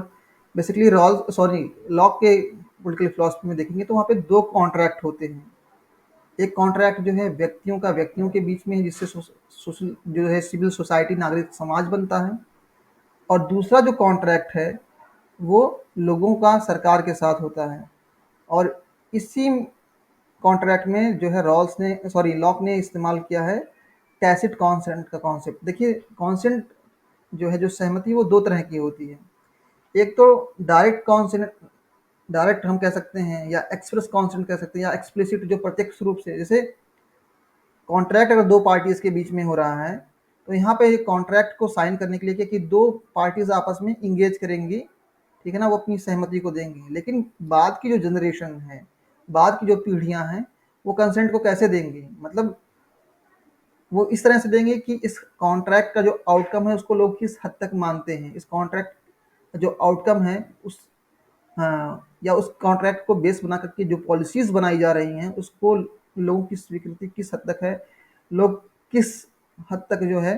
बेसिकली लॉक के पॉलिटिकल फिलॉसफी में देखेंगे तो वहाँ पे 2 कॉन्ट्रैक्ट होते हैं। एक कॉन्ट्रैक्ट जो है व्यक्तियों के बीच में है, जिससे सोशल जो है सिविल सोसाइटी नागरिक समाज बनता है। और दूसरा जो कॉन्ट्रैक्ट है वो लोगों का सरकार के साथ होता है। और इसी कॉन्ट्रैक्ट में जो है लॉक ने इस्तेमाल किया है टैसिट कॉन्सेंट का कॉन्सेप्ट। देखिए कॉन्सेंट जो है, जो सहमति, वो 2 तरह की होती है। एक तो डायरेक्ट कॉन्सेंट, डायरेक्ट हम कह सकते हैं, या एक्सप्रेस कॉन्सेंट कह सकते हैं, या एक्सप्लिसिट जो प्रत्यक्ष रूप से, जैसे कॉन्ट्रैक्ट अगर 2 पार्टीज के बीच में हो रहा है तो यहाँ पे कॉन्ट्रैक्ट को साइन करने के लिए क्या कि 2 पार्टीज आपस में इंगेज करेंगी। ठीक है ना, वो अपनी सहमति को देंगी। लेकिन बाद की जो जनरेशन है, बाद की जो पीढ़ियां हैं, वो कंसेंट को कैसे देंगी, मतलब वो इस तरह से देंगे कि इस कॉन्ट्रैक्ट का जो आउटकम है उसको लोग किस हद तक मानते हैं, इस कॉन्ट्रैक्ट का जो आउटकम है हाँ, या उस कॉन्ट्रैक्ट को बेस बना करके जो पॉलिसीज बनाई जा रही हैं उसको लोगों की स्वीकृति किस हद तक है, लोग किस हद तक जो है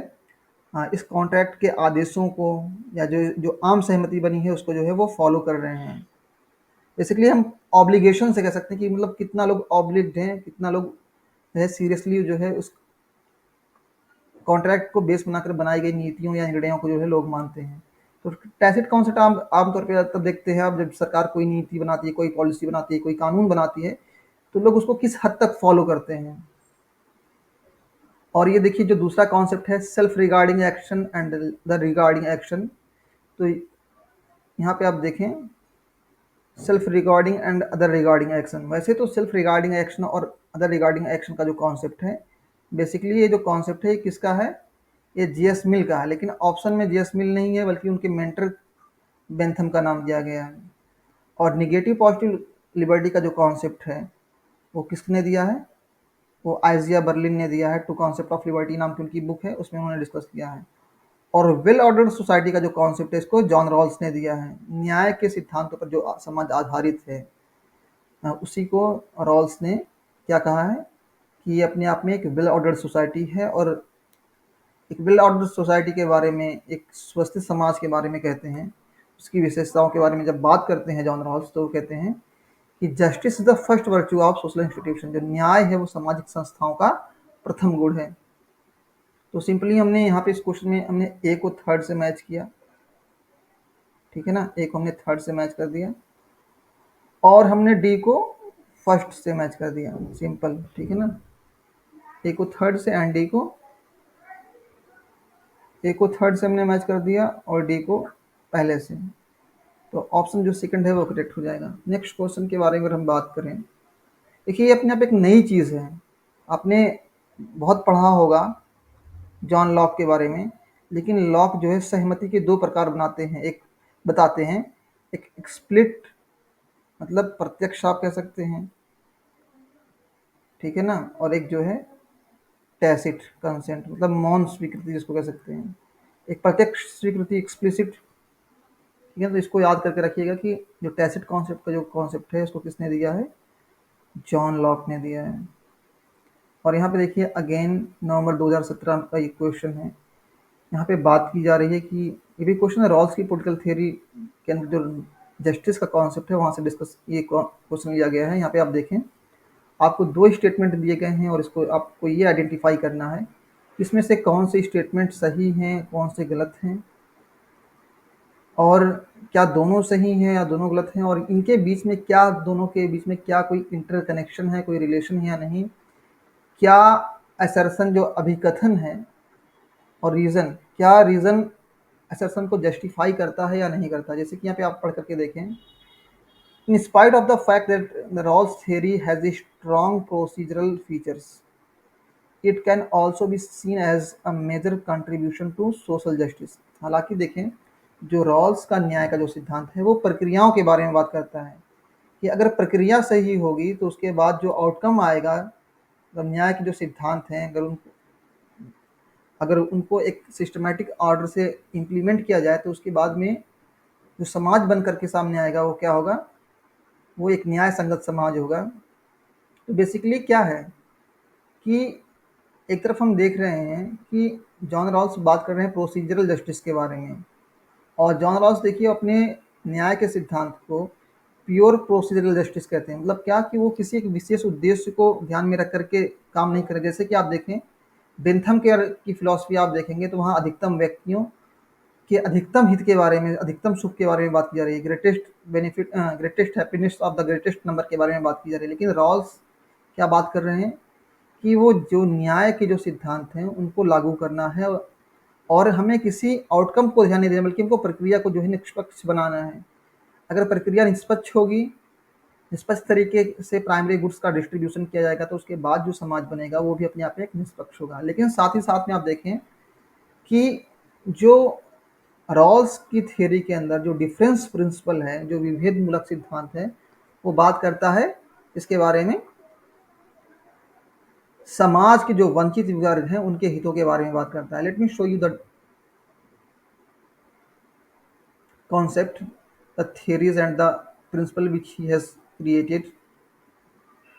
इस कॉन्ट्रैक्ट के आदेशों को या जो जो आम सहमति बनी है उसको जो है वो फॉलो कर रहे हैं। बेसिकली हम ऑब्लिगेशन से कह सकते हैं कि मतलब कितना लोग ऑब्लिग्ड हैं, कितना लोग जो है सीरियसली जो है उस कॉन्ट्रैक्ट को बेस बनाकर बनाई गई नीतियों या निर्णयों को जो है लोग मानते हैं। तो टैसिट कॉन्सेप्ट आमतौर पे तब देखते हैं आप जब सरकार कोई नीति बनाती है, कोई पॉलिसी बनाती है, कोई कानून बनाती है, तो लोग उसको किस हद तक फॉलो करते हैं। और ये देखिए जो दूसरा कॉन्सेप्ट है self regarding action and the regarding action. तो यहाँ पे आप देखें self regarding and other regarding action. वैसे तो सेल्फ रिगार्डिंग एक्शन और अदर रिगार्डिंग एक्शन का जो कॉन्सेप्ट है, बेसिकली ये जो कॉन्सेप्ट है किसका है, ये जीएस मिल का है, लेकिन ऑप्शन में जीएस मिल नहीं है बल्कि उनके मेंटर बेंथम का नाम दिया गया है। और निगेटिव पॉजिटिव लिबर्टी का जो कॉन्सेप्ट है वो किसने दिया है, वो आइजिया बर्लिन ने दिया है। टू कॉन्सेप्ट ऑफ लिबर्टी नाम की उनकी बुक है, उसमें उन्होंने डिस्कस किया है। और वेल ऑर्डर्ड सोसाइटी का जो कॉन्सेप्ट है इसको जॉन रॉल्स ने दिया है। न्याय के सिद्धांतों पर जो समाज आधारित है उसी को रॉल्स ने क्या कहा है कि ये अपने आप में एक वेल ऑर्डर्ड सोसाइटी है। और एक वेल ऑर्डर्ड सोसाइटी के बारे में, एक स्वस्थ समाज के बारे में कहते हैं, उसकी विशेषताओं के बारे में जब बात करते हैं जॉन रॉल्स, तो वो कहते हैं कि justice is the first virtue of social institution. जो न्याय है वो सामाजिक संस्थाओं का प्रथम गुण है। तो सिंपली हमने यहाँ पे इस क्वेश्चन में हमने ए को थर्ड से मैच किया, ठीक है ना, ए को हमने थर्ड से मैच कर दिया और हमने डी को फर्स्ट से मैच कर दिया, सिंपल, ठीक है ना। ए को थर्ड से एंड डी को, ए को थर्ड से हमने मैच कर दिया और डी को पहले से। तो ऑप्शन जो सेकंड है वो करेक्ट हो जाएगा। नेक्स्ट क्वेश्चन के बारे में अगर हम बात करें, देखिए ये अपने आप एक नई चीज़ है, आपने बहुत पढ़ा होगा जॉन लॉक के बारे में, लेकिन लॉक जो है सहमति के दो प्रकार बनाते हैं, एक बताते हैं, एक एक्सप्लिट मतलब प्रत्यक्ष आप कह सकते हैं, ठीक है ना, और एक जो है टैसिट कंसेंट मतलब मौन स्वीकृति जिसको कह सकते हैं। एक प्रत्यक्ष स्वीकृति एक्सप्लिसिट, ठीक है। तो इसको याद करके रखिएगा कि जो टैसिट कॉन्सेप्ट का जो कॉन्सेप्ट है उसको किसने दिया है, जॉन लॉक ने दिया है। और यहाँ पे देखिए अगेन नवंबर 2017 का ये क्वेश्चन है। यहाँ पे बात की जा रही है कि ये भी क्वेश्चन है रॉल्स की पॉलिटिकल थियरी के अंदर जो जस्टिस का कॉन्सेप्ट है वहाँ से डिस्कस ये क्वेश्चन लिया गया है। यहाँ पे आप देखें आपको दो स्टेटमेंट दिए गए हैं और इसको आपको ये आइडेंटिफाई करना है कि इसमें से कौन से स्टेटमेंट सही हैं, कौन से गलत हैं, और क्या दोनों सही हैं या दोनों गलत हैं, और इनके बीच में क्या, दोनों के बीच में क्या कोई इंटरकनेक्शन है, कोई रिलेशन है या नहीं, क्या असर्शन जो अभिकथन है और रीज़न, क्या रीज़न असर्शन को जस्टिफाई करता है या नहीं करता। जैसे कि यहाँ पे आप पढ़ करके देखें, in spite of the fact that the Rawls theory has a strong procedural features, it can also be seen as a major contribution to social justice. हालांकि देखें जो रॉल्स का न्याय का जो सिद्धांत है वो प्रक्रियाओं के बारे में बात करता है कि अगर प्रक्रिया सही होगी तो उसके बाद जो आउटकम आएगा, मतलब न्याय के जो सिद्धांत हैं अगर उनको एक सिस्टमैटिक ऑर्डर से इम्प्लीमेंट किया जाए तो उसके बाद में जो समाज बन करके सामने आएगा वो क्या होगा, वो एक न्याय संगत समाज होगा। तो बेसिकली क्या है कि एक तरफ हम देख रहे हैं कि जॉन रॉल्स बात कर रहे हैं प्रोसीजरल जस्टिस के बारे में, और जॉन रॉल्स देखिए अपने न्याय के सिद्धांत को प्योर प्रोसीजरल जस्टिस कहते हैं। मतलब क्या कि वो किसी एक विशेष उद्देश्य को ध्यान में रख करके काम नहीं करे। जैसे कि आप देखें बेंथम केयर की फिलॉसफी आप देखेंगे तो वहाँ अधिकतम व्यक्तियों के अधिकतम हित के बारे में, अधिकतम सुख के बारे में बात की जा रही है, greatest benefit, greatest happiness of the greatest number के बारे में बात की जा रही है। लेकिन रॉल्स क्या बात कर रहे हैं कि वो जो न्याय के जो सिद्धांत हैं उनको लागू करना है और हमें किसी आउटकम को ध्यान नहीं देना बल्कि हमको प्रक्रिया को जो है निष्पक्ष बनाना है। अगर प्रक्रिया निष्पक्ष होगी, निष्पक्ष तरीके से प्राइमरी गुड्स का डिस्ट्रीब्यूशन किया जाएगा तो उसके बाद जो समाज बनेगा वो भी अपने आप में एक निष्पक्ष होगा। लेकिन साथ ही साथ में आप देखें कि जो रॉल्स की थियरी के अंदर जो डिफरेंस प्रिंसिपल है, जो विभेद मूलक सिद्धांत है, वो बात करता है इसके बारे में, समाज के जो वंचित वर्ग हैं उनके हितों के बारे में बात करता है। Let me show you the concept, the theories and the principal which he has created.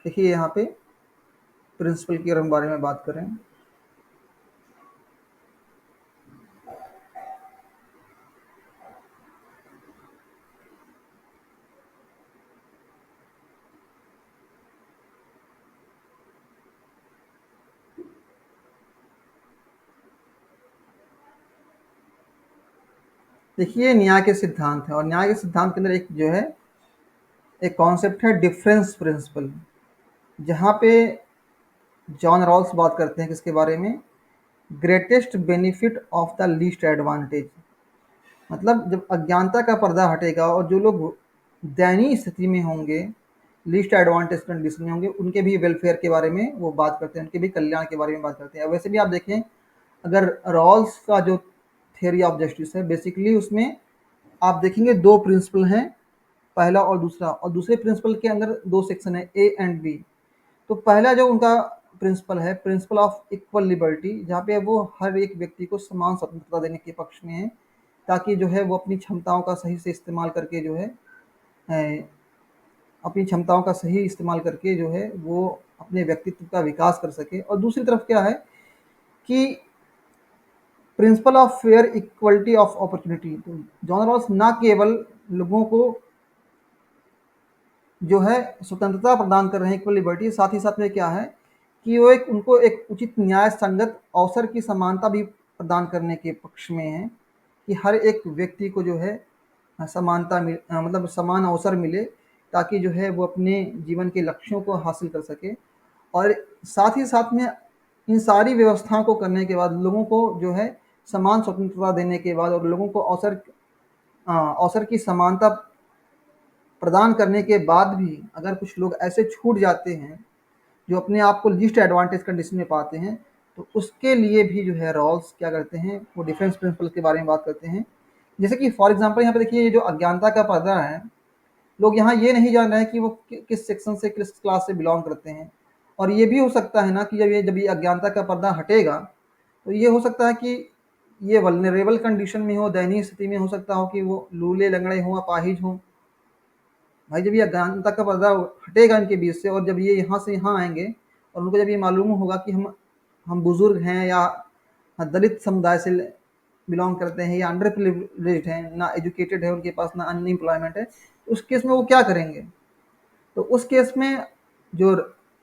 देखिए यहाँ पे प्रिंसिपल के हम बारे में बात करें, देखिए न्याय के सिद्धांत है, और न्याय के सिद्धांत के अंदर एक जो है एक कॉन्सेप्ट है डिफरेंस प्रिंसिपल, जहाँ पे जॉन रॉल्स बात करते हैं किसके बारे में, greatest benefit of the least advantage. मतलब जब अज्ञानता का पर्दा हटेगा और जो लोग दयनीय स्थिति में होंगे, लीस्ट एडवांटेज कंडीशन में होंगे, उनके भी वेलफेयर के बारे में वो बात करते हैं, उनके भी कल्याण के बारे में बात करते हैं। वैसे भी आप देखें, अगर रॉल्स का जो थियोरी ऑफ जस्टिस है, बेसिकली उसमें आप देखेंगे दो प्रिंसिपल हैं, पहला और दूसरा, और दूसरे प्रिंसिपल के अंदर दो सेक्शन है, ए एंड बी। तो पहला जो उनका प्रिंसिपल है, प्रिंसिपल ऑफ इक्वल लिबर्टी, जहाँ पे वो हर एक व्यक्ति को समान स्वतंत्रता देने के पक्ष में है, ताकि जो है वो अपनी क्षमताओं का सही से इस्तेमाल करके जो है अपनी क्षमताओं का सही इस्तेमाल करके जो है वो अपने व्यक्तित्व का विकास कर सके। और दूसरी तरफ क्या है कि principle of fair equality of opportunity. तो जॉन रॉल्स ना केवल लोगों को जो है स्वतंत्रता प्रदान कर रहे हैं, इक्वल लिबर्टी, साथ ही साथ में क्या है कि वो एक उनको एक उचित न्याय संगत अवसर की समानता भी प्रदान करने के पक्ष में है, कि हर एक व्यक्ति को जो है मतलब समान अवसर मिले, ताकि जो है वो अपने जीवन के लक्ष्यों को हासिल कर सके। और साथ ही साथ में इन सारी व्यवस्थाओं को करने के बाद, लोगों को जो है समान स्वतंत्रता देने के बाद, और लोगों को अवसर की समानता प्रदान करने के बाद भी अगर कुछ लोग ऐसे छूट जाते हैं जो अपने आप को लीस्ट एडवांटेज कंडीशन में पाते हैं, तो उसके लिए भी जो है रॉल्स क्या करते हैं, वो डिफरेंस प्रिंसिपल के बारे में बात करते हैं। जैसे कि फॉर एग्जांपल यहाँ पे देखिए, ये जो अज्ञानता का पर्दा है, लोग यहाँ ये नहीं जान रहे हैं कि वो किस सेक्शन से, किस क्लास से बिलोंग करते हैं। और ये भी हो सकता है ना कि जब ये अज्ञानता का पर्दा हटेगा, तो ये हो सकता है कि ये वल्नरेबल कंडीशन में हो, दयनीय स्थिति में हो सकता हो कि वो लूले लंगड़े हों, अपाहिज हों। भाई जब ये अज्ञानता का पर्दा हटेगा इनके बीच से, और जब ये यहाँ से यहाँ आएंगे, और उनको जब ये मालूम होगा कि हम बुजुर्ग हैं, या दलित समुदाय से बिलोंग करते हैं, या अंडर प्रिविलेज्ड हैं, ना एजुकेटेड है उनके पास, ना अनएम्प्लॉयमेंट है, उस केस में वो क्या करेंगे? तो उस केस में जो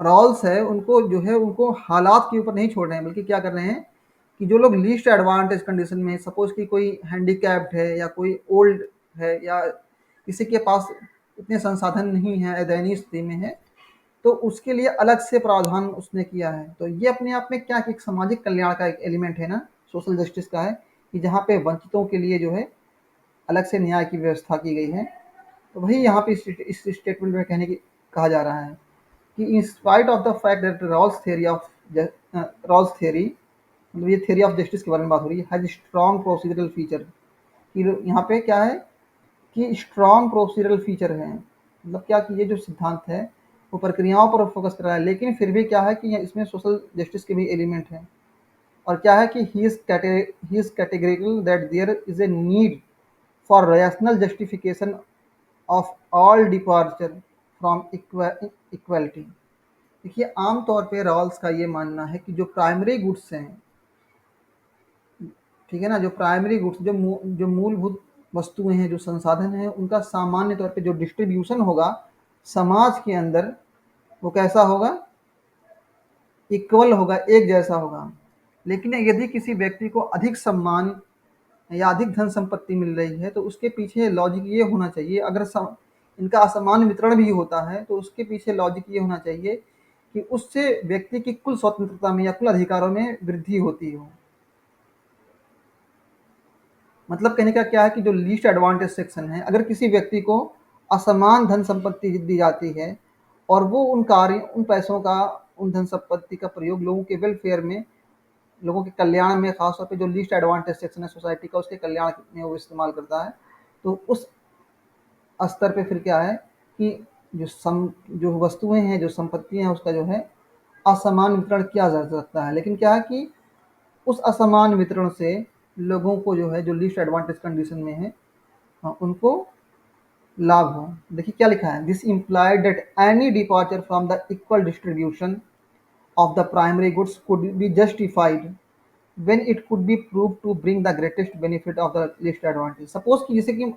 रॉल्स है, उनको जो है उनको हालात के ऊपर नहीं छोड़ रहे हैं, बल्कि क्या कर रहे हैं कि जो लोग लीस्ट एडवांटेज कंडीशन में, सपोज कि कोई हैंडीकैप्ड है, या कोई ओल्ड है, या किसी के पास इतने संसाधन नहीं है, दयनीय स्थिति में है, तो उसके लिए अलग से प्रावधान उसने किया है। तो ये अपने आप में क्या एक सामाजिक कल्याण का एक एलिमेंट है ना, सोशल जस्टिस का है, कि जहाँ पे वंचितों के लिए जो है अलग से न्याय की व्यवस्था की गई है। तो वही यहाँ पे इस स्टेटमेंट में कहा जा रहा है कि in spite of the fact that Rawls theory, मतलब ये थियरी ऑफ जस्टिस के बारे में बात हो रही है, हैज स्ट्रॉन्ग प्रोसीजरल फीचर, कि यहाँ पे क्या है कि स्ट्रॉन्ग प्रोसीजरल फीचर है। मतलब क्या कि ये जो सिद्धांत है वो प्रक्रियाओं पर फोकस कर रहा है, लेकिन फिर भी क्या है कि इसमें सोशल जस्टिस के भी एलिमेंट हैं। और क्या है कि he is categorical that there is a need for rational justification of all departure from equality. देखिए आमतौर पे रॉल्स का ये मानना है कि जो प्राइमरी गुड्स हैं, ठीक है ना, जो प्राइमरी गुड्स, जो मूलभूत वस्तुएं हैं, जो संसाधन हैं, उनका सामान्य तौर पे जो डिस्ट्रीब्यूशन होगा समाज के अंदर, वो कैसा होगा, इक्वल होगा, एक जैसा होगा। लेकिन यदि किसी व्यक्ति को अधिक सम्मान या अधिक धन संपत्ति मिल रही है, तो उसके पीछे लॉजिक ये होना चाहिए, अगर इनका असमान वितरण भी होता है, तो उसके पीछे लॉजिक ये होना चाहिए कि उससे व्यक्ति की कुल स्वतंत्रता में या कुल अधिकारों में वृद्धि होती हो। मतलब कहने का क्या है कि जो लीस्ट एडवांटेज सेक्शन है, अगर किसी व्यक्ति को असमान धन संपत्ति दी जाती है, और वो उन पैसों का, उन धन संपत्ति का प्रयोग लोगों के वेलफेयर में, लोगों के कल्याण में, खासतौर पे जो लीस्ट एडवांटेज सेक्शन है सोसाइटी का, उसके कल्याण में वो इस्तेमाल करता है, तो उस स्तर पे फिर क्या है कि जो वस्तुएं हैं, जो संपत्तियां हैं, उसका जो है असमान वितरण किया जा सकता है। लेकिन क्या है कि उस असमान वितरण से लोगों को जो है, जो लीस्ट एडवांटेज कंडीशन में है, उनको लाभ हो। देखिए क्या लिखा है, this implied that any departure from the equal distribution of the primary goods could be justified when it could be prove to bring the greatest benefit of the least advantage. Suppose कि जैसे कि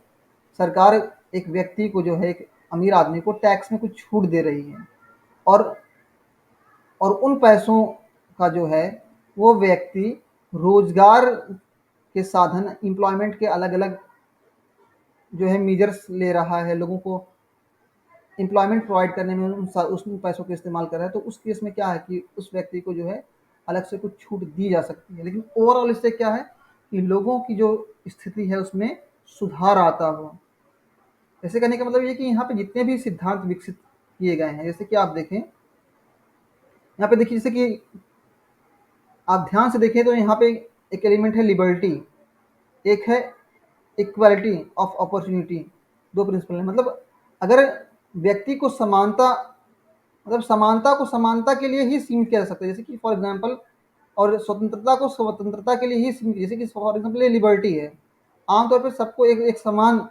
सरकार एक व्यक्ति को जो है, एक अमीर आदमी को टैक्स में कुछ छूट दे रही है, और उन पैसों का जो है वो व्यक्ति रोजगार के साधन, एम्प्लॉयमेंट के अलग अलग जो है मीजर्स ले रहा है, लोगों को एम्प्लॉयमेंट प्रोवाइड करने में उस पैसों का इस्तेमाल कर रहा है, तो उस केस में क्या है कि उस व्यक्ति को जो है अलग से कुछ छूट दी जा सकती है। लेकिन ओवरऑल इससे क्या है कि लोगों की जो स्थिति है उसमें सुधार आता हो। ऐसे कहने का मतलब ये कि यहाँ पे जितने भी सिद्धांत विकसित किए गए हैं, जैसे कि आप देखें, यहाँ पे देखिए, जैसे कि आप ध्यान से देखें तो यहाँ पे एक एलिमेंट है लिबर्टी, एक है इक्वालिटी ऑफ अपॉर्चुनिटी। दो प्रिंसिपल है, मतलब अगर व्यक्ति को समानता, मतलब समानता को समानता के लिए ही सीमित किया जा सकता है, जैसे कि फॉर एग्जांपल, और स्वतंत्रता को स्वतंत्रता के लिए ही सीमित, जैसे कि फॉर एग्जांपल ये लिबर्टी है, आमतौर पर सबको एक समान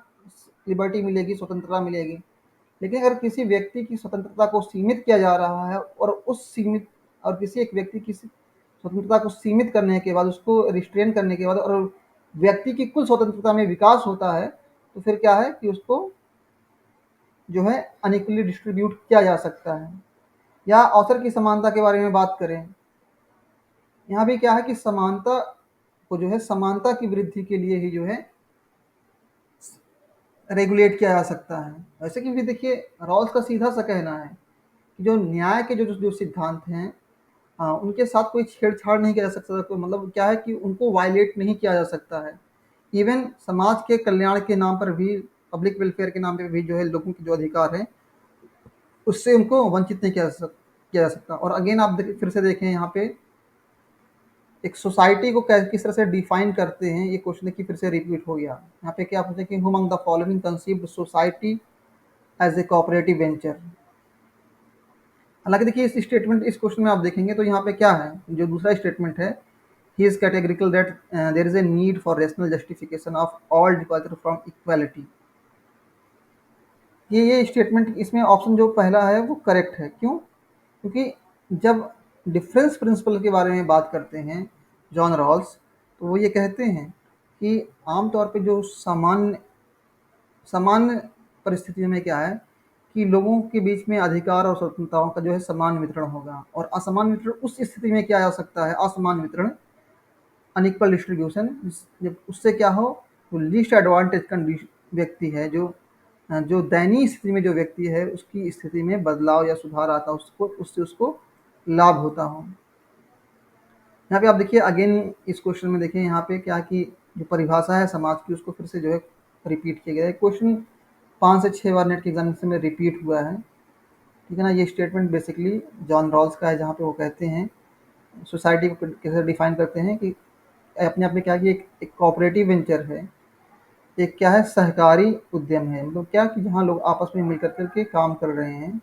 लिबर्टी मिलेगी, स्वतंत्रता मिलेगी। लेकिन अगर किसी व्यक्ति की स्वतंत्रता को सीमित किया जा रहा है, और उस सीमित, और किसी एक व्यक्ति की स्वतंत्रता को सीमित करने के बाद, उसको रिस्ट्रेन करने के बाद, और व्यक्ति की कुल स्वतंत्रता में विकास होता है, तो फिर क्या है कि उसको जो है अनइक्वली डिस्ट्रीब्यूट किया जा सकता है। या अवसर की समानता के बारे में बात करें, यहाँ भी क्या है कि समानता को जो है समानता की वृद्धि के लिए ही जो है रेगुलेट किया जा सकता है। वैसे कि भी देखिए, रॉल्स का सीधा सा कहना है कि जो न्याय के जो सिद्धांत हैं, उनके साथ कोई छेड़छाड़ नहीं किया जा सकता, तो मतलब क्या है कि उनको वायलेट नहीं किया जा सकता है। इवन समाज के कल्याण के नाम पर भी, पब्लिक वेलफेयर के नाम पर भी जो है लोगों के जो अधिकार हैं उससे उनको वंचित नहीं किया जा सकता। और अगेन आप फिर से देखें, यहाँ पे एक सोसाइटी को किस तरह से डिफाइन करते हैं, ये क्वेश्चन की फिर से रिपीट हो गया। यहाँ पे क्या पूछते हैं कि who among the following conceived society as a cooperative venture. हालांकि देखिए, इस स्टेटमेंट, इस क्वेश्चन में आप देखेंगे तो यहाँ पे क्या है, जो दूसरा स्टेटमेंट है, he is categorical that there is a need for rational justification of all departure from equality. ये स्टेटमेंट, इसमें ऑप्शन जो पहला है वो करेक्ट है। क्यों? क्योंकि जब डिफरेंस प्रिंसिपल के बारे में बात करते हैं जॉन रॉल्स, तो वो ये कहते हैं कि आमतौर पे जो सामान्य सामान्य परिस्थितियों में क्या है कि लोगों के बीच में अधिकार और स्वतंत्रताओं का जो है समान वितरण होगा, और असमान वितरण उस स्थिति में किया जा सकता है, असमान वितरण, अनइक्वल डिस्ट्रीब्यूशन, जब उससे क्या हो, तो लीस्ट एडवांटेज व्यक्ति है, जो दयनीय स्थिति में जो व्यक्ति है उसकी स्थिति में बदलाव या सुधार आता है, उसको उससे उसको लाभ होता हो। यहाँ पे आप देखिए अगेन, इस क्वेश्चन में देखिए यहाँ पे क्या कि जो परिभाषा है समाज की, उसको फिर से जो है रिपीट किया गया है। क्वेश्चन 5 से 6 बार नेट के एग्जामिनेशन में रिपीट हुआ है, ठीक है ना। ये स्टेटमेंट बेसिकली जॉन रॉल्स का है, जहाँ पे वो कहते हैं सोसाइटी को कैसे डिफाइन करते हैं कि अपने आप में क्या कि एक कोऑपरेटिव वेंचर है, एक क्या है, सहकारी उद्यम है, मतलब क्या कि जहाँ लोग आपस में मिलकर करके काम कर रहे हैं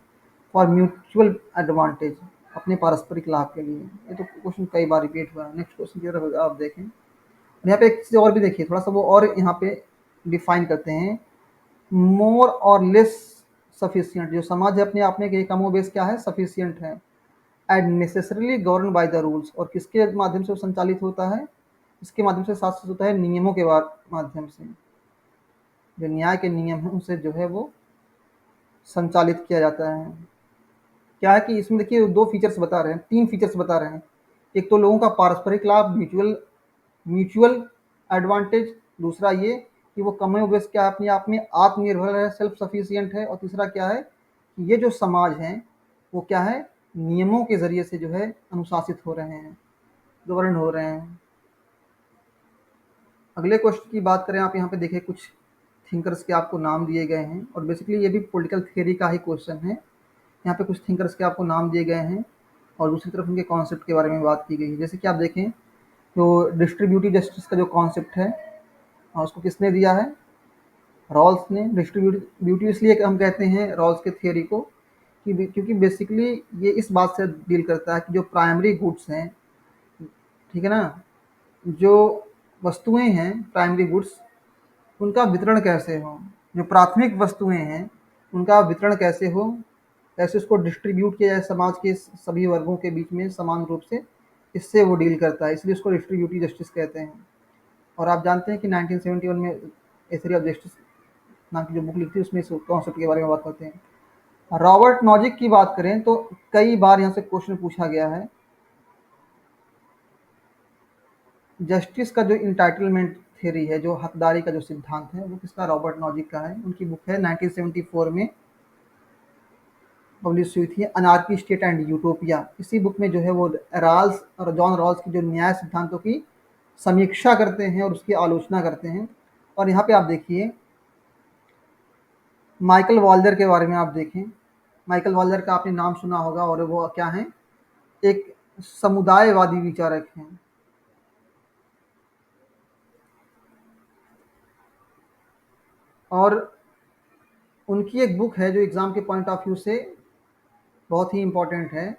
फॉर म्यूचुअल एडवांटेज, अपने पारस्परिक लाभ के लिए। ये तो क्वेश्चन कई बार रिपीट हुआ है। नेक्स्ट क्वेश्चन की तरफ आप देखें, और यहाँ पे एक चीज़ और भी देखिए, थोड़ा सा वो और यहाँ पे डिफाइन करते हैं, मोर और लेस सफिशियंट। जो समाज है अपने आप में कि कमो बेस क्या है, सफिशियंट है, and necessarily govern by the rules. और किसके माध्यम से वो संचालित होता है, इसके माध्यम से साथ साथ होता है नियमों के माध्यम से, जो न्याय के नियम हैं उनसे जो है वो संचालित किया जाता है। क्या है कि इसमें देखिए दो फीचर्स बता रहे हैं, तीन फीचर्स बता रहे हैं। एक तो लोगों का पारस्परिक लाभ, म्यूचुअल म्यूचुअल एडवांटेज। दूसरा ये कि वो कमे बेस क्या है, अपने आप में आत्मनिर्भर है, सेल्फ सफिशिएंट है। और तीसरा क्या है कि ये जो समाज है वो क्या है, नियमों के जरिए से जो है अनुशासित हो रहे हैं, गवर्न हो रहे हैं। अगले क्वेश्चन की बात करें, आप यहाँ पे देखिए कुछ थिंकर्स के आपको नाम दिए गए हैं, और बेसिकली ये भी पॉलिटिकल थियरी का ही क्वेश्चन है। यहाँ पे कुछ थिंकर्स के आपको नाम दिए गए हैं, और दूसरी तरफ उनके कॉन्सेप्ट के बारे में बात की गई है। जैसे कि आप देखें तो डिस्ट्रीब्यूटिव जस्टिस का जो कॉन्सेप्ट है, उसको किसने दिया है, रॉल्स ने। डिस्ट्रीब्यूटिव इसलिए हम कहते हैं रॉल्स के थियरी को कि क्योंकि बेसिकली ये इस बात से डील करता है कि जो प्राइमरी गुड्स हैं, ठीक है ना, जो वस्तुएं हैं प्राइमरी गुड्स, उनका वितरण कैसे हो। जो प्राथमिक वस्तुएं हैं उनका वितरण कैसे हो, कैसे उसको डिस्ट्रीब्यूट किया जाए समाज के सभी वर्गों के बीच में समान रूप से, इससे वो डील करता है, इसलिए उसको डिस्ट्रीब्यूटिव जस्टिस कहते हैं। और आप जानते हैं कि 1971 में ए थ्योरी ऑफ जस्टिस नाम की जो बुक लिखी थी उसमें इस कॉन्सेप्ट के बारे में बात करते हैं। रॉबर्ट नॉजिक की बात करें तो कई बार यहाँ से क्वेश्चन पूछा गया है। जस्टिस का जो इंटाइटलमेंट थ्योरी है, जो हकदारी का जो सिद्धांत है, वो किसका, रॉबर्ट नॉजिक का है। उनकी बुक है 1974 में पब्लिश हुई थी, अनार्की स्टेट एंड यूटोपिया। इसी बुक में जो है वो रॉल्स और जॉन रॉल्स की जो न्याय सिद्धांतों की समीक्षा करते हैं और उसकी आलोचना करते हैं। और यहाँ पे आप देखिए माइकल वाल्जर के बारे में आप देखें। माइकल वाल्जर का आपने नाम सुना होगा, और वो क्या हैं, एक समुदायवादी विचारक हैं। और उनकी एक बुक है जो एग्ज़ाम के पॉइंट ऑफ व्यू से बहुत ही इम्पोर्टेंट है,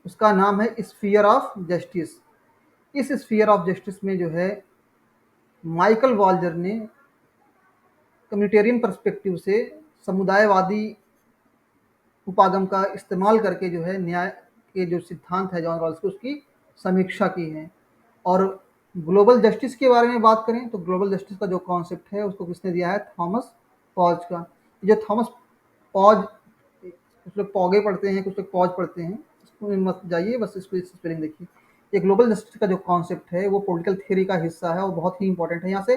उसका नाम है स्फीयर ऑफ जस्टिस। इस स्फीयर ऑफ जस्टिस में जो है माइकल वाल्जर ने कम्युनिटेरियन पर्सपेक्टिव से समुदायवादी उपागम का इस्तेमाल करके जो है न्याय के जो सिद्धांत है जॉन रॉल्स के, उसकी समीक्षा की है। और ग्लोबल जस्टिस के बारे में बात करें तो ग्लोबल जस्टिस का जो कॉन्सेप्ट है उसको किसने दिया है, थॉमस पॉज का। जो थॉमस पॉज, कुछ लोग पौगे पढ़ते हैं, कुछ लोग पॉज पढ़ते हैं, इसको मत जाइए, बस इसको स्पेलिंग देखिए। ये ग्लोबल जस्टिस का जो कॉन्सेप्ट है वो पॉलिटिकल थ्योरी का हिस्सा है और बहुत ही इंपॉर्टेंट है। यहाँ से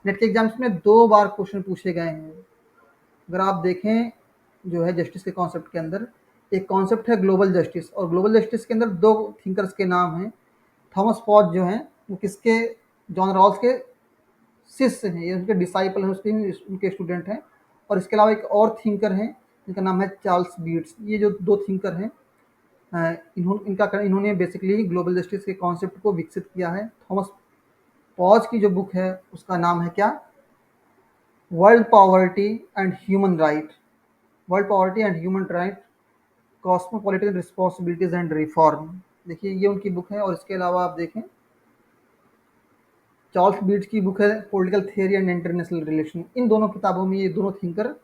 नेट के एग्जाम्स में 2 बार क्वेश्चन पूछे गए हैं। अगर आप देखें जो है जस्टिस के कॉन्सेप्ट के अंदर एक कॉन्सेप्ट है ग्लोबल जस्टिस, और ग्लोबल जस्टिस के अंदर 2 थिंकर्स के नाम हैं। थॉमस पॉज जो हैं वो किसके, जॉन रॉल्स के शिष्य हैं, ये उनके डिसाइपल हैं, उसके उनके स्टूडेंट हैं। और इसके अलावा एक और थिंकर हैं जिनका नाम है चार्ल्स बीट्स। ये जो 2 थिंकर हैं, इन्होंने बेसिकली ग्लोबल जस्टिस के कॉन्सेप्ट को विकसित किया है। थॉमस पॉज की जो बुक है उसका नाम है क्या, world poverty and human right, world poverty and human right, cosmopolitan responsibilities and reform. देखिए ये उनकी बुक है। और इसके अलावा आप देखें चार्ल्स बीट्स की बुक है political theory and international relation. इन दोनों किताबों में ये दोनों थिंकर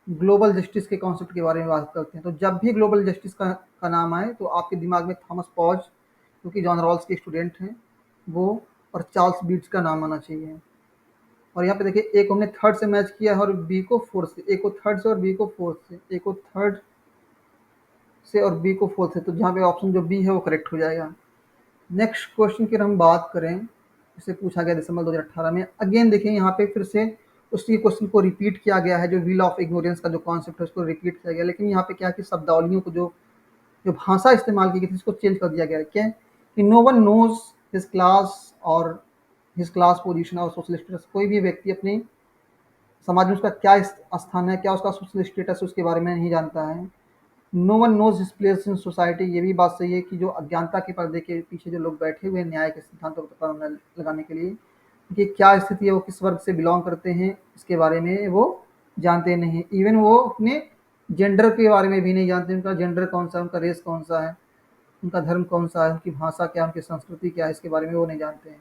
ग्लोबल जस्टिस के कॉन्सेप्ट के बारे में बात करते हैं। तो जब भी ग्लोबल जस्टिस का नाम आए तो आपके दिमाग में थॉमस पॉज, जो कि जॉन रॉल्स के स्टूडेंट हैं, वो और चार्ल्स बीट्स का नाम आना चाहिए। और यहाँ पे देखिए ए को हमने थर्ड से मैच किया है और बी को फोर्थ से, ए को थर्ड से और बी को फोर्थ से, ए को थर्ड से और बी को फोर्थ से, तो जहाँ पे ऑप्शन जो बी है वो करेक्ट हो जाएगा। नेक्स्ट क्वेश्चन की हम बात करें, इसे पूछा गया दिसंबर 2018 में। अगेन देखिए यहाँ पे फिर से उसी क्वेश्चन को रिपीट किया गया है, जो व्हील ऑफ इग्नोरेंस का जो कॉन्सेप्ट है उसको रिपीट किया गया, लेकिन यहाँ पे क्या है कि शब्दावलियों को जो जो भाषा इस्तेमाल की गई थी उसको चेंज कर दिया गया है। क्या कि no one knows his class और हिज क्लास पोजीशन और सोशल स्टेटस। कोई भी व्यक्ति अपने समाज में उसका क्या स्थान है, क्या उसका सोशल स्टेटस है, उसके बारे में नहीं जानता है। No one knows his place in society. ये भी बात सही है कि जो अज्ञानता के पर्दे के पीछे जो लोग बैठे हुए हैं न्याय के सिद्धांतों का पता लगाने के लिए, कि क्या स्थिति है, वो किस वर्ग से बिलोंग करते हैं, इसके बारे में वो जानते नहीं। इवन वो अपने जेंडर के बारे में भी नहीं जानते, उनका जेंडर कौन सा है, उनका रेस कौन सा है, उनका धर्म कौन सा है, उनकी भाषा क्या, उनकी संस्कृति क्या है, इसके बारे में वो नहीं जानते हैं।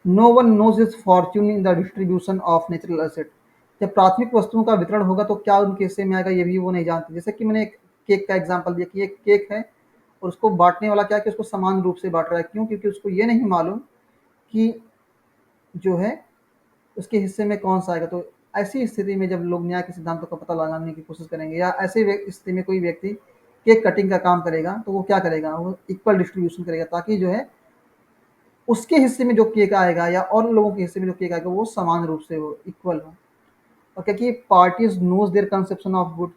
No one knows his fortune in the distribution of natural asset. जब प्राथमिक वस्तुओं का वितरण होगा तो क्या उनके हिस्से में आएगा, ये भी वो नहीं जानते। जैसे कि मैंने एक केक का एग्जांपल दिया कि एक केक है और उसको बांटने वाला क्या है कि उसको समान रूप से बांट रहा है। क्यों? क्योंकि उसको ये नहीं मालूम कि जो है उसके हिस्से में कौन सा आएगा। तो ऐसी स्थिति में जब लोग न्याय के सिद्धांतों का पता लगाने की कोशिश करेंगे, या ऐसे स्थिति में कोई व्यक्ति केक कटिंग का काम करेगा, तो वो क्या करेगा, वो इक्वल डिस्ट्रीब्यूशन करेगा, ताकि जो है उसके हिस्से में जो केक आएगा या और लोगों के हिस्से में जो केक आएगा वो समान रूप से हो, इक्वल हो। और क्या कि parties knows their conception of good.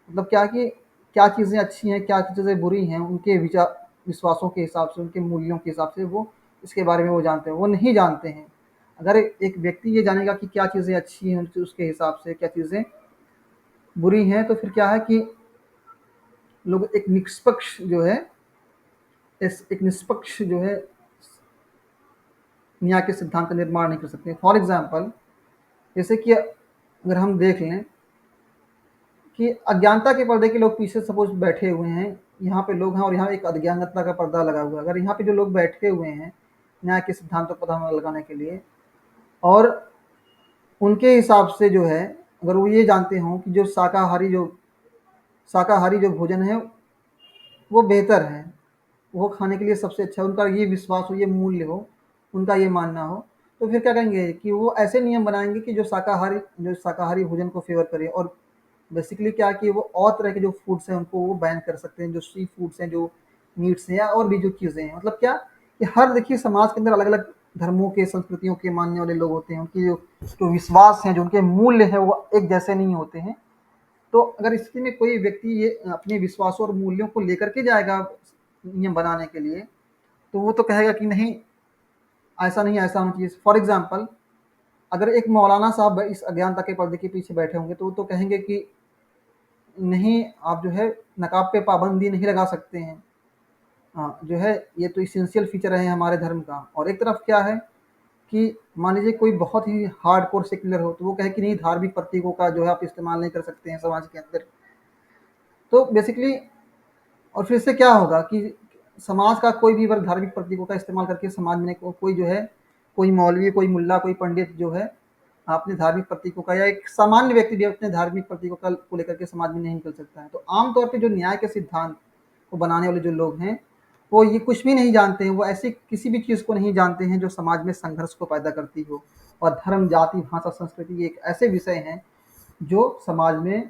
मतलब क्या कि क्या चीज़ें अच्छी हैं, क्या चीज़ें बुरी हैं, उनके विचार विश्वासों के हिसाब से, उनके मूल्यों के हिसाब से वो इसके बारे में वो जानते हैं। वो नहीं जानते हैं। अगर एक व्यक्ति ये जानेगा कि क्या चीज़ें अच्छी हैं उसके हिसाब से, क्या चीज़ें बुरी हैं, तो फिर क्या है कि लोग एक निष्पक्ष जो है एक निष्पक्ष जो है न्याय के सिद्धांत का निर्माण नहीं कर सकते। फॉर एग्जाम्पल, जैसे कि अगर हम देख लें कि अज्ञानता के पर्दे के लोग पीछे सपोज बैठे हुए हैं, यहाँ पे लोग हैं और यहाँ एक अज्ञानता का पर्दा लगा हुआ है। अगर यहाँ पे जो लोग बैठे हुए हैं न्याय के सिद्धांतों का पता लगाने के लिए, और उनके हिसाब से जो है अगर वो ये जानते हों कि जो शाकाहारी जो भोजन है वो बेहतर है, वो खाने के लिए सबसे अच्छा है, उनका ये विश्वास हो, ये मूल्य हो, उनका ये मानना हो, तो फिर क्या करेंगे कि वो ऐसे नियम बनाएँगे कि जो शाकाहारी भोजन को फ़ेवर करे। और बेसिकली क्या है कि वो और तरह के जो फूड्स हैं उनको वो बैन कर सकते हैं, जो सी फूड्स हैं, जो मीट्स हैं या और भी जो चीज़ें हैं। मतलब क्या कि हर देखिए समाज के अंदर अलग-अलग धर्मों के, संस्कृतियों के मानने वाले लोग होते हैं, उनकी जो विश्वास हैं, जो उनके मूल्य हैं, वो एक जैसे नहीं होते हैं। तो अगर इसमें में कोई व्यक्ति ये अपने विश्वासों और मूल्यों को लेकर के जाएगा नियम बनाने के लिए, तो वो तो कहेगा कि नहीं, ऐसा नहीं, ऐसा होना चाहिए। फॉर एग्ज़ाम्पल अगर एक मौलाना साहब इस अज्ञानता के पर्दे के पीछे बैठे होंगे, तो वो तो कहेंगे कि नहीं, आप जो है नकाब पे पाबंदी नहीं लगा सकते हैं। हाँ, जो है ये तो एसेंशियल फीचर है हमारे धर्म का। और एक तरफ क्या है कि मान लीजिए कोई बहुत ही हार्डकोर सेक्युलर हो, तो वो कहे कि नहीं, धार्मिक प्रतीकों का जो है आप इस्तेमाल नहीं कर सकते हैं समाज के अंदर। तो बेसिकली और फिर इससे क्या होगा कि समाज का कोई भी वर्ग धार्मिक प्रतीकों का इस्तेमाल करके समाज में कोई जो है, कोई मौलवी, कोई मुल्ला, कोई पंडित जो है अपने धार्मिक प्रतीकों का, या एक सामान्य व्यक्ति भी अपने धार्मिक प्रतीकों का को लेकर के समाज में नहीं निकल सकता है। तो आमतौर पे जो न्याय के सिद्धांत को बनाने वाले जो लोग हैं, वो ये कुछ भी नहीं जानते हैं, वो ऐसी किसी भी चीज़ को नहीं जानते हैं जो समाज में संघर्ष को पैदा करती हो। और धर्म, जाति, भाषा, संस्कृति ये एक ऐसे विषय हैं जो समाज में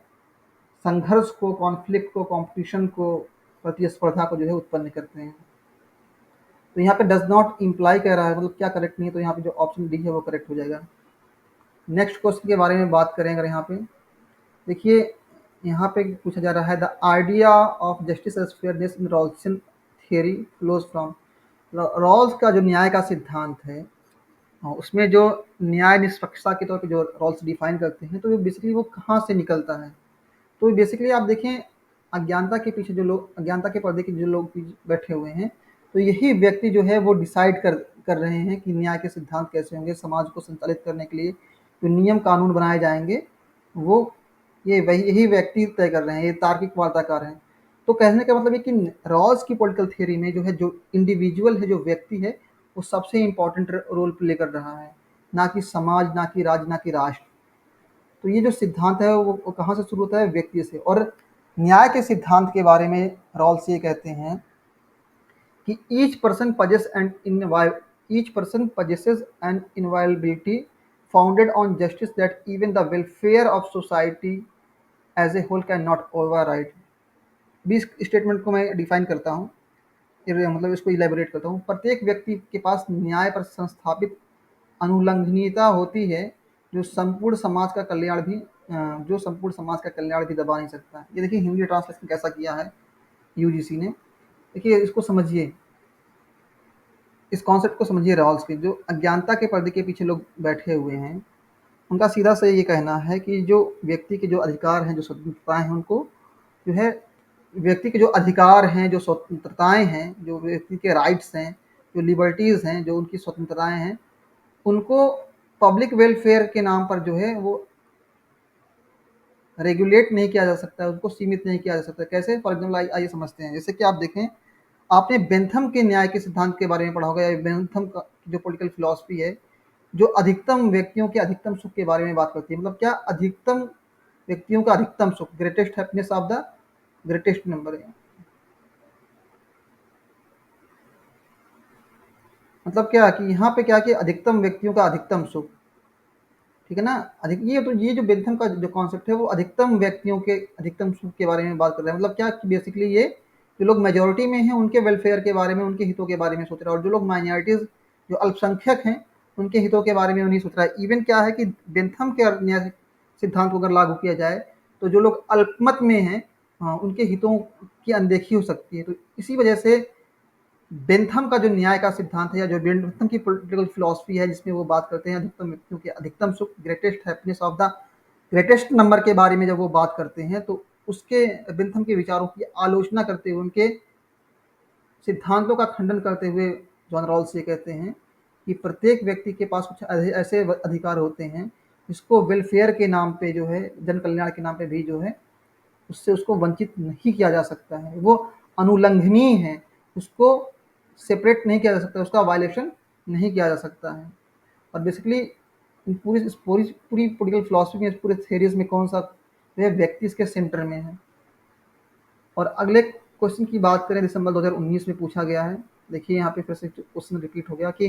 संघर्ष को, कॉन्फ्लिक्ट को, कॉम्पिटिशन को, प्रतिस्पर्धा को जो है उत्पन्न करते हैं। तो यहाँ पे डज़ नॉट इम्प्लाई कह रहा है, मतलब क्या करेक्ट नहीं है, तो यहाँ पे जो ऑप्शन डी है वो करेक्ट हो जाएगा। नेक्स्ट क्वेश्चन के बारे में बात करें अगर यहाँ पे, देखिए यहाँ पे पूछा जा रहा है the idea of justice as fairness in Rawlsian theory flows from. Rawls का जो न्याय का सिद्धांत है, उसमें जो न्याय निष्पक्षता के तौर पे जो रॉल्स डिफाइन करते हैं, तो वो बेसिकली वो कहाँ से निकलता है। तो बेसिकली आप देखें, अज्ञानता के पर्दे के जो लोग बैठे हुए हैं, तो यही व्यक्ति जो है वो डिसाइड कर रहे हैं कि न्याय के सिद्धांत कैसे होंगे। समाज को संचालित करने के लिए जो नियम कानून बनाए जाएंगे, वो यही व्यक्ति तय कर रहे हैं, ये तार्किक वार्ताकार हैं। तो कहने का मतलब है कि रॉल्स की पॉलिटिकल थियरी में जो है, जो इंडिविजुअल है, जो व्यक्ति है, वो सबसे इम्पोर्टेंट रोल प्ले कर रहा है, ना कि समाज, ना कि राज्य, ना कि राष्ट्र। तो ये जो सिद्धांत है वो कहाँ से शुरू होता है, व्यक्ति से। और न्याय के सिद्धांत के बारे में रॉल्स ये कहते हैं कि each person possesses an inviolability founded on justice that even the welfare of society as a whole can not override। भी इस स्टेटमेंट को मैं डिफाइन करता हूँ, मतलब इसको इलेबोरेट करता हूँ। प्रत्येक व्यक्ति के पास न्याय पर संस्थापित अनुलंघनीयता होती है, जो संपूर्ण समाज का कल्याण भी दबा नहीं सकता। ये देखिए हिंदी ट्रांसलेशन कैसा किया है यूजीसी ने। देखिए इसको समझिए, इस कॉन्सेप्ट को समझिए। रॉल्स के जो अज्ञानता के पर्दे के पीछे लोग बैठे हुए हैं, उनका सीधा से ये कहना है कि जो व्यक्ति के जो अधिकार हैं, जो स्वतंत्रताएं हैं, उनको जो है, व्यक्ति के जो अधिकार हैं, जो स्वतंत्रताएं हैं, जो व्यक्ति के राइट्स हैं, जो लिबर्टीज़ हैं, जो उनकी स्वतंत्रताएं हैं, उनको पब्लिक वेलफेयर के नाम पर जो है वो रेगुलेट नहीं किया जा सकता है, उनको सीमित नहीं किया जा सकता। कैसे? फॉर एग्जाम्पल आइए समझते हैं। जैसे कि आप देखें, आपने बेंथम के न्याय के सिद्धांत के बारे में पढ़ा होगा, या बेंथम का जो पॉलिटिकल फिलॉसफी है, जो अधिकतम व्यक्तियों के अधिकतम सुख के बारे में बात करती है। मतलब क्या? अधिकतम व्यक्तियों का अधिकतम सुख, greatest happiness of the greatest number है। मतलब क्या कि यहाँ पे क्या कि अधिकतम व्यक्तियों का अधिकतम सुख, ठीक है ना। ये जो बेंथम का जो कॉन्सेप्ट है, वो अधिकतम व्यक्तियों के अधिकतम सुख के बारे में बात कर रहे हैं। मतलब क्या कि बेसिकली ये जो लोग मेजोरिटी में हैं, उनके वेलफेयर के बारे में, उनके हितों के बारे में सोच रहा है, और जो लोग माइनॉरिटीज, जो अल्पसंख्यक हैं, उनके हितों के बारे में नहीं सोच रहा है। इवन क्या है कि बेंथम के न्याय सिद्धांत को अगर लागू किया जाए, तो जो लोग अल्पमत में हैं, उनके हितों की अनदेखी हो सकती है। तो इसी वजह से बेंथम का जो न्याय का सिद्धांत है, या जो बेंथम की पॉलिटिकल फिलॉसफी है, जिसमें वो बात करते हैं अधिकतम व्यक्तियों के अधिकतम सुख, greatest happiness of the greatest number के बारे में जब वो बात करते हैं, तो उसके बेंथम के विचारों की आलोचना करते हुए, उनके सिद्धांतों का खंडन करते हुए, जॉन रॉल्स ये कहते हैं कि प्रत्येक व्यक्ति के पास कुछ ऐसे अधिकार होते हैं जिसको वेलफेयर के नाम पे जो है, जन कल्याण के नाम पे भी जो है, उससे उसको वंचित नहीं किया जा सकता है। वो अनुलंघनीय है, उसको सेपरेट नहीं किया जा सकता, उसका वायलेशन नहीं किया जा सकता है। और बेसिकली इन पूरी इस पूरी पूरी पॉलिटिकल फिलॉसफी में, इस पूरे थ्योरीज में कौन सा जो है व्यक्ति इसके सेंटर में है। और अगले क्वेश्चन की बात करें, दिसंबर 2019 में पूछा गया है। देखिए यहाँ पे फिर से क्वेश्चन रिपीट हो गया कि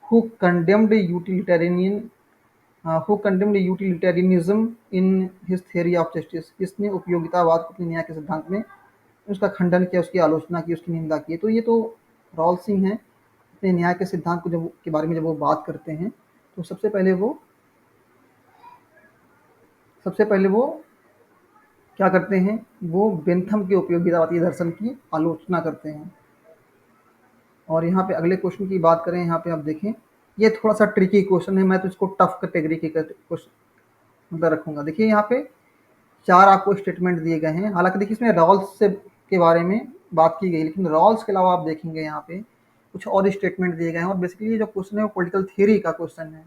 who condemned utilitarian who condemned utilitarianism in his theory of justice, किसने उपयोगितावाद को अपने न्याय के सिद्धांत में उसका खंडन किया, उसकी आलोचना की, उसकी निंदा की। तो ये तो रॉल्स सिंह हैं। अपने न्याय के सिद्धांत को जब के बारे में जब वो बात करते हैं तो सबसे पहले वो क्या करते हैं, वो बेंथम के उपयोगितावादी दर्शन की आलोचना करते हैं। और यहाँ पे अगले क्वेश्चन की बात करें, यहाँ पे आप देखें, ये थोड़ा सा ट्रिकी क्वेश्चन है, मैं तो इसको टफ कैटेगरी के क्वेश्चन मतलब रखूंगा। देखिए यहाँ पे 4 आपको स्टेटमेंट दिए गए हैं। हालांकि देखिए इसमें रॉल्स से के बारे में बात की गई, लेकिन रॉल्स के अलावा आप देखेंगे यहाँ पे कुछ और स्टेटमेंट दिए गए हैं। और बेसिकली ये जो क्वेश्चन है वो पॉलिटिकल थियरी का क्वेश्चन है।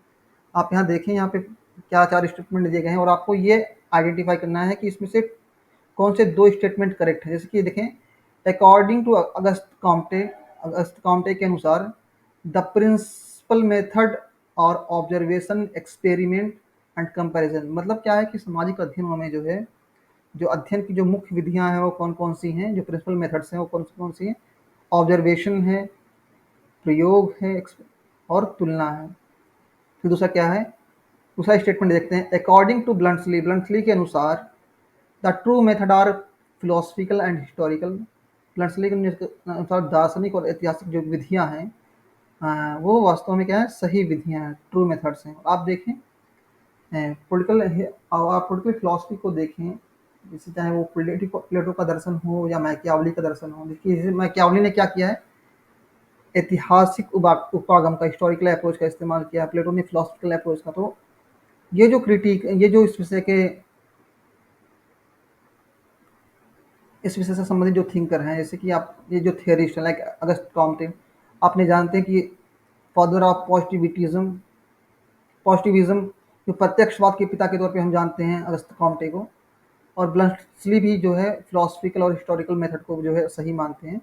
आप यहाँ देखें, यहाँ पे क्या 4 स्टेटमेंट दिए गए हैं और आपको ये आइडेंटिफाई करना है कि इसमें से कौन से 2 स्टेटमेंट करेक्ट है। जैसे कि देखें, अकॉर्डिंग टू अगस्त कॉम्टे के अनुसार द प्रिंसिपल मेथड और ऑब्जर्वेशन एक्सपेरिमेंट एंड कंपैरिजन, मतलब क्या है कि सामाजिक अध्ययनों में जो है, जो अध्ययन की जो मुख्य विधियां हैं वो कौन कौन सी हैं, जो प्रिंसिपल मेथड्स हैं वो कौन सी हैं, ऑब्जर्वेशन है, प्रयोग है और तुलना है। फिर दूसरा क्या है, दूसरा स्टेटमेंट देखते हैं, अकॉर्डिंग टू ब्लंटसली के अनुसार the true method are philosophical and historical. Bluntschli के अनुसार दार्शनिक और ऐतिहासिक जो विधियां हैं वो वास्तव में क्या है, सही विधियां हैं, ट्रू मेथड्स हैं। आप देखें पॉलिटिकल फिलॉसफी को देखें, जैसे चाहे वो प्लेटो का दर्शन हो या मैकियावली का दर्शन हो। देखिए मैकियावली ने क्या किया है, ऐतिहासिक उपागम का, हिस्टोरिकल अप्रोच का इस्तेमाल किया, प्लेटो ने फिलोसफिकल अप्रोच का। तो ये जो क्रिटिक, ये जो इस विषय से संबंधित जो थिंकर हैं, जैसे कि आप ये जो थियरिस्ट है लाइक अगस्त कॉम्टे, आपने जानते हैं कि फादर ऑफ पॉजिटिविज्म, जो प्रत्यक्षवाद के पिता के तौर पे हम जानते हैं अगस्त कॉम्टे को। और ब्लंटसली भी जो है फिलोसफिकल और हिस्टोरिकल मेथड को जो है सही मानते हैं।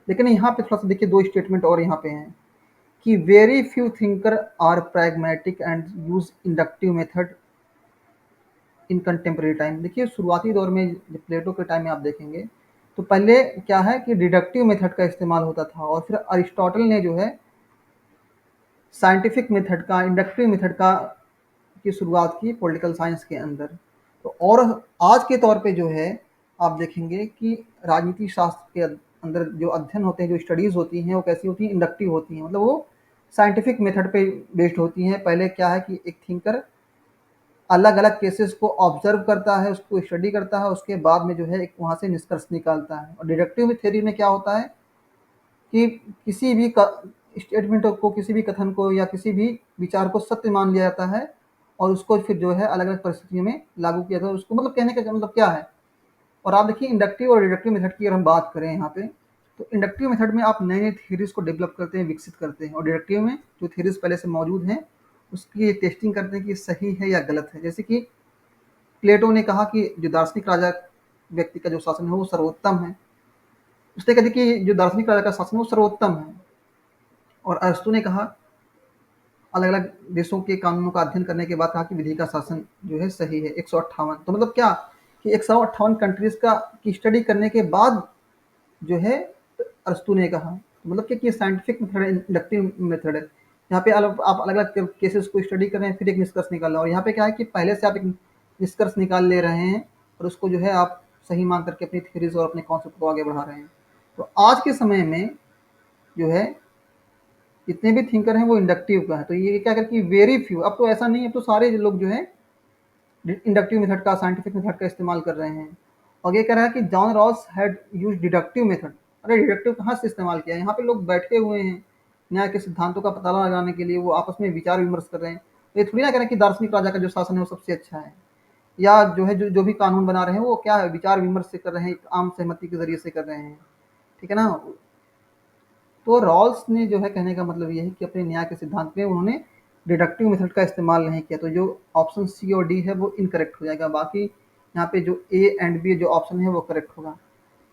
लेकिन यहाँ पे थोड़ा सा देखिए 2 स्टेटमेंट और यहाँ पे हैं कि very few thinker are pragmatic and use inductive method in contemporary time. देखिए शुरुआती दौर में जब प्लेटो के टाइम में आप देखेंगे तो पहले क्या है कि डिडक्टिव मेथड का इस्तेमाल होता था, और फिर अरिस्टोटल ने जो है साइंटिफिक मेथड का, इंडक्टिव मेथड का की शुरुआत की पॉलिटिकल साइंस के अंदर। तो और आज के तौर पे जो है आप देखेंगे कि राजनीति शास्त्र के अंदर जो अध्ययन होते हैं, जो स्टडीज होती हैं वो कैसी होती हैं, इंडक्टिव होती हैं, मतलब वो साइंटिफिक मेथड पे बेस्ड होती हैं। पहले क्या है कि एक थिंकर अलग अलग केसेस को ऑब्जर्व करता है, उसको स्टडी करता है, उसके बाद में जो है एक वहाँ से निष्कर्ष निकालता है। और डिडक्टिव थ्योरी में क्या होता है कि किसी भी स्टेटमेंट को, किसी भी कथन को या किसी भी विचार को सत्य मान लिया जाता है और उसको फिर जो है अलग अलग परिस्थितियों में लागू किया जाता है। उसको मतलब कहने का मतलब क्या है। और आप देखिए इंडक्टिव और डिडक्टिव मेथड की अगर हम बात करें यहाँ पे, तो इंडक्टिव मेथड में आप नए नए थ्योरीज को डेवलप करते हैं, विकसित करते हैं। और डिडक्टिव में जो थ्योरीज पहले से मौजूद हैं उसकी टेस्टिंग करते हैं कि सही है या गलत है। जैसे कि प्लेटो ने कहा कि जो दार्शनिक राजा व्यक्ति का जो शासन है वो सर्वोत्तम है। उसने कहा कि जो दार्शनिक राजा का शासन है वो सर्वोत्तम है। और अरस्तु ने कहा, अलग अलग देशों के कानूनों का अध्ययन करने के बाद कहा कि विधि का शासन जो है सही है। 158, तो मतलब क्या कि 158 कंट्रीज का की स्टडी करने के बाद जो है अरस्तु ने कहा, तो मतलब क्या कि साइंटिफिक मेथड है, इंडक्टिव मेथड है। यहाँ पे आप अलग अलग केसेस को स्टडी कर रहे हैं, फिर एक निष्कर्ष निकाल रहे हैं। और यहाँ पे क्या है कि पहले से आप एक निष्कर्ष निकाल ले रहे हैं और उसको जो है आप सही मान करके अपनी थ्योरीज और अपने कॉन्सेप्ट को आगे बढ़ा रहे हैं। तो आज के समय में जो है जितने भी थिंकर हैं वो इंडक्टिव का है। तो ये क्या करके वेरी फ्यू, अब तो ऐसा नहीं है, अब तो सारे लोग जो है इंडक्टिव मेथड का, साइंटिफिक मेथड का इस्तेमाल कर रहे हैं। और ये कह रहा है कि John Ross had use deductive method. अरे डिडक्टिव कहाँ से इस्तेमाल किया है, यहाँ पे लोग बैठे हुए हैं न्याय के सिद्धांतों का पता लगाने के लिए, वो आपस में विचार विमर्श कर रहे हैं। तो ये थोड़ी ना कह रहे हैं कि दार्शनिक राजा का जो शासन है वो सबसे अच्छा है, या जो है जो भी कानून बना रहे हैं वो क्या है, विचार विमर्श से कर रहे हैं, एक आम सहमति के जरिए से कर रहे हैं। ठीक है ना। तो रॉल्स ने जो है कहने का मतलब ये है कि अपने न्याय के सिद्धांत में उन्होंने डिडक्टिव मेथड का इस्तेमाल नहीं किया। तो जो ऑप्शन सी और डी है वो इनकरेक्ट हो जाएगा। बाकी यहाँ पे जो ए एंड बी जो ऑप्शन है वो करेक्ट होगा।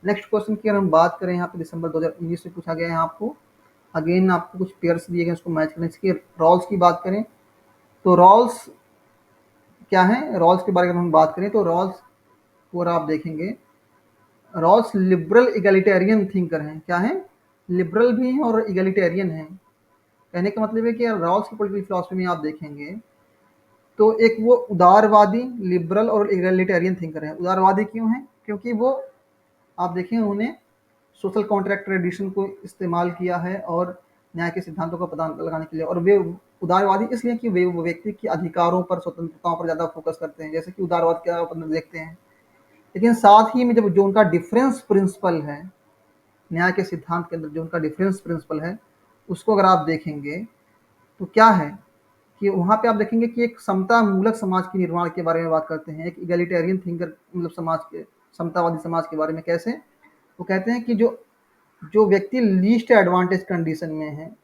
नेक्स्ट क्वेश्चन की अगर हम बात करें, यहाँ पे दिसंबर 2019 में पूछा गया है आपको। अगेन आपको कुछ पेयर्स दिए गए, उसको मैच करने। इसकी रॉल्स की बात करें तो रॉल्स क्या है, रॉल्स के बारे में हम बात करें तो रॉल्स पूरा आप देखेंगे, रॉल्स लिबरल इगलिटेरियन थिंकर हैं। क्या है, लिबरल भी हैं और इगलिटेरियन हैं। कहने का मतलब है कि रॉल्स की पॉलिटिकल फिलॉसफी में आप देखेंगे तो एक वो उदारवादी, लिबरल और इगलिटेरियन थिंकर है। उदारवादी क्यों है, क्योंकि वो आप देखें उन्होंने सोशल कॉन्ट्रैक्ट ट्रेडिशन को इस्तेमाल किया है और न्याय के सिद्धांतों का पता लगाने के लिए। और वे उदारवादी इसलिए कि वे व्यक्ति के अधिकारों पर, स्वतंत्रताओं पर ज़्यादा फोकस करते हैं, जैसे कि उदारवाद क्या अपन देखते हैं। लेकिन साथ ही में जब जो उनका डिफरेंस प्रिंसिपल है, न्याय के सिद्धांत के अंदर जो उनका डिफरेंस प्रिंसिपल है, उसको अगर आप देखेंगे तो क्या है कि वहाँ पे आप देखेंगे कि एक समता मूलक समाज के निर्माण के बारे में बात करते हैं, एक इगलिटेरियन थिंकर, मतलब समाज के, समतावादी समाज के बारे में। कैसे, वो कहते हैं कि जो जो व्यक्ति लीस्ट एडवांटेज कंडीशन में है,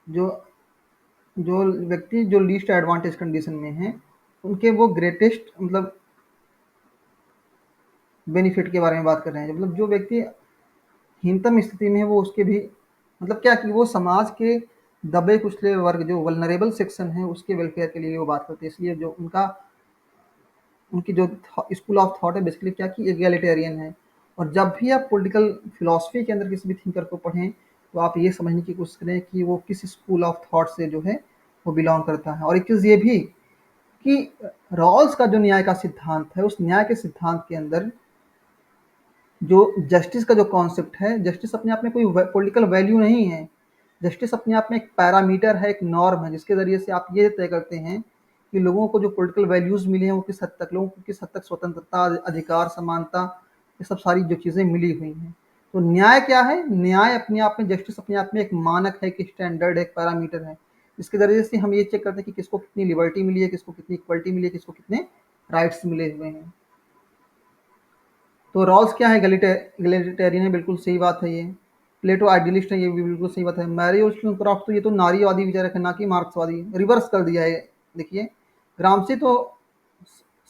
जो जो व्यक्ति जो लीस्ट एडवांटेज कंडीशन में है, उनके वो ग्रेटेस्ट मतलब बेनिफिट के बारे में बात कर रहे हैं। मतलब जो व्यक्ति हीनतम स्थिति में है वो उसके भी, मतलब क्या कि वो समाज के दबे कुचले वर्ग, जो वल्नरेबल सेक्शन है, उसके वेलफेयर के लिए वो बात करते हैं। इसलिए जो उनका, उनकी जो स्कूल ऑफ थॉट है बेसिकली क्या कि एगलिटेरियन है। और जब भी आप पॉलिटिकल फिलॉसफी के अंदर किसी भी थिंकर को पढ़ें तो आप ये समझने की कोशिश करें कि वो किस स्कूल ऑफ थॉट से जो है वो बिलोंग करता है। और एक चीज़ ये भी कि रॉल्स का जो न्याय का सिद्धांत है, उस न्याय के सिद्धांत के अंदर जो जस्टिस का जो कॉन्सेप्ट है, जस्टिस अपने आप में कोई पॉलिटिकल वैल्यू नहीं है। जस्टिस अपने आप में एक पैरामीटर है, एक नॉर्म है, जिसके ज़रिए से आप ये तय करते हैं कि लोगों को जो पॉलिटिकल वैल्यूज़ मिली हैं वो किस हद तक, लोगों को किस हद तक स्वतंत्रता, अधिकार, समानता, ये सब सारी जो चीज़ें मिली हुई हैं। तो न्याय क्या है, न्याय अपने आप में, जस्टिस अपने आप में एक मानक है, एक स्टैंडर्ड है, एक पैरामीटर है, जिसके ज़रिए से हम ये चेक करते हैं कि किसको कितनी लिबर्टी मिली है, किसको कितनी इक्वलिटी मिली है, किसको कितने राइट्स मिले हुए हैं। तो रॉल्स क्या है, गैलिटेरियन है, बिल्कुल सही बात है ये। प्लेटो आइडियलिस्ट है, ये भी बिल्कुल सही बात है। मैरी वोllस्टोनक्रॉफ्ट तो ये तो नारीवादी विचारक है, ना कि मार्क्सवादी, रिवर्स कर दिया है। देखिए, ग्रामसी तो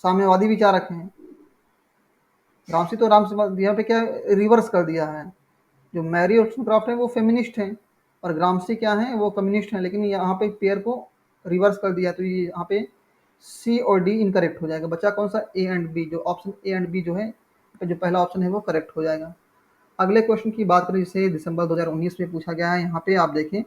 साम्यवादी विचारक हैं, ग्रामसी तो रामसी, यहाँ पे क्या रिवर्स कर दिया है। जो मैरी वोllस्टोनक्रॉफ्ट है वो फेमिनिस्ट हैं और ग्रामसी क्या है, वो कम्युनिस्ट हैं। लेकिन यहाँ पे पेयर को रिवर्स कर दिया, तो ये यहाँ पे सी और डी इनकरेक्ट हो जाएगा। बचा कौन सा, ए एंड बी। जो ऑप्शन ए एंड बी जो है, जो पहला ऑप्शन है वो करेक्ट हो जाएगा। अगले क्वेश्चन की बात करें, जिसे दिसंबर 2019 में पूछा गया है। यहाँ पे आप देखें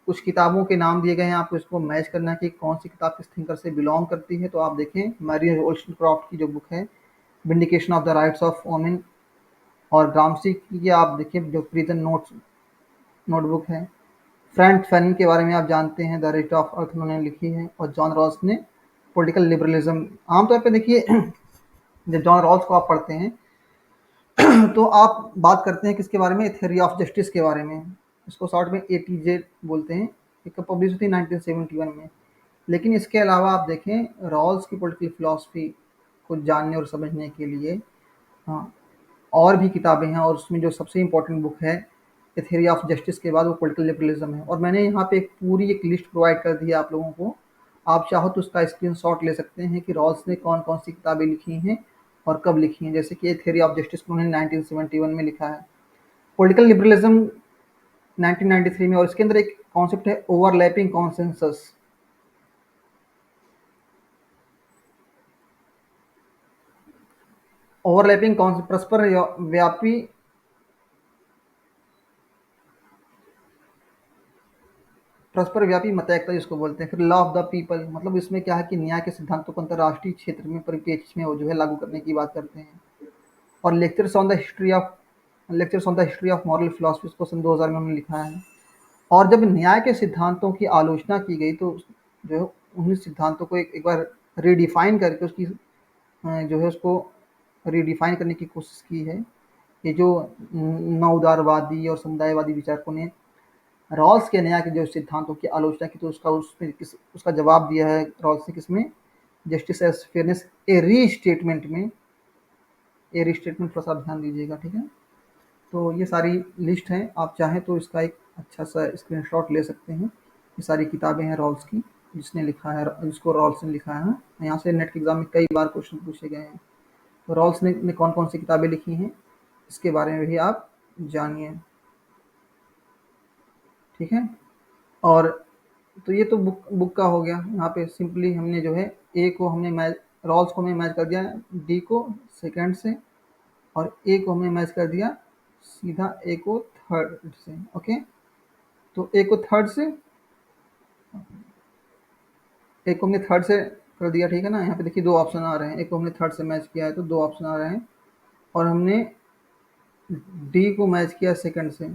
कुछ किताबों के नाम दिए गए हैं, आपको इसको मैच करना है कि कौन सी किताब किस थिंकर से बिलोंग करती है। तो आप देखें मैरी वोllस्टोनक्रॉफ्ट की जो बुक है vindication of the rights of women, और ग्रामसी की आप देखिए जो प्रिजन नोट्स नोटबुक है। फ्रैंक फैनन के बारे में आप जानते हैं, द रेट ऑफ अर्थ उन्होंने लिखी है। और जॉन रॉल्स ने पॉलिटिकल लिबरलिज्म। आमतौर पे देखिए जब जॉन रॉल्स को आप पढ़ते हैं तो आप बात करते हैं किसके बारे में, थ्योरी ऑफ जस्टिस के बारे में। इसको शॉर्ट में ATJ बोलते हैं। एक पब्लिश हुई थी 1971 में। लेकिन इसके अलावा आप देखें रॉल्स की पॉलिटिकल फिलॉसफी को जानने और समझने के लिए, हाँ, और भी किताबें हैं। और उसमें जो सबसे इम्पोर्टेंट बुक है द थ्योरी ऑफ जस्टिस के बाद वो पॉलिटिकल लिबरलिज्म है। और मैंने यहाँ पे एक पूरी एक लिस्ट प्रोवाइड कर दी है आप लोगों को। आप चाहो तो उसका स्क्रीनशॉट ले सकते हैं कि रॉल्स ने कौन कौन सी किताबें लिखी हैं और कब लिखी हैं। जैसे कि ये थ्योरी ऑफ जस्टिस उन्होंने 1971 में लिखा है, पॉलिटिकल लिबरलिज्म 1993 में। और इसके अंदर एक कॉन्सेप्ट है ओवरलैपिंग कॉन्सेंसस। ओवरलैपिंग परस्पर व्यापी, परस्पर व्यापी मतैक्यता जिसको बोलते हैं। फिर लॉ ऑफ द पीपल, मतलब इसमें क्या है कि न्याय के सिद्धांतों को अंतर्राष्ट्रीय क्षेत्र में, परिप्रेक्ष्य में वो जो है लागू करने की बात करते हैं। और lectures on the history of moral philosophy को सन 2000 में उन्होंने लिखा है। और जब न्याय के सिद्धांतों की आलोचना की गई तो जो है उन्हीं सिद्धांतों को एक बार रीडिफाइन करके उसकी जो है उसको रीडिफाइन करने की कोशिश की है। ये जो नवउदारवादी और समुदायवादी विचारकों ने रॉल्स के न्याय के जो सिद्धांतों की आलोचना की, तो उसका जवाब दिया है रॉल्स ने किसमें, जस्टिस एज फेयरनेस ए रीस्टेटमेंट में। ए रीस्टेटमेंट थोड़ा सा ध्यान दीजिएगा, ठीक है। तो ये सारी लिस्ट है, आप चाहें तो इसका एक अच्छा सा स्क्रीनशॉट ले सकते हैं। ये सारी किताबें हैं रॉल्स की, जिसने लिखा है, जिसको रॉल्स ने लिखा है। यहाँ से नेट के एग्जाम में कई बार क्वेश्चन पूछे गए हैं। तो रॉल्स ने कौन कौन सी किताबें लिखी हैं इसके बारे में भी आप जानिए, ठीक है। और तो ये तो बुक का हो गया। यहाँ पे सिंपली हमने जो है ए को हमने मैच, रॉल्स को हमने मैच कर दिया डी को सेकंड से, और ए को हमने मैच कर दिया सीधा ए को थर्ड से। ओके, तो ए को थर्ड से, ए को हमने थर्ड से कर दिया, ठीक है ना। यहाँ पे देखिए दो ऑप्शन आ रहे हैं, ए को हमने थर्ड से मैच किया है तो दो ऑप्शन आ रहे हैं, और हमने डी को मैच किया सेकंड से,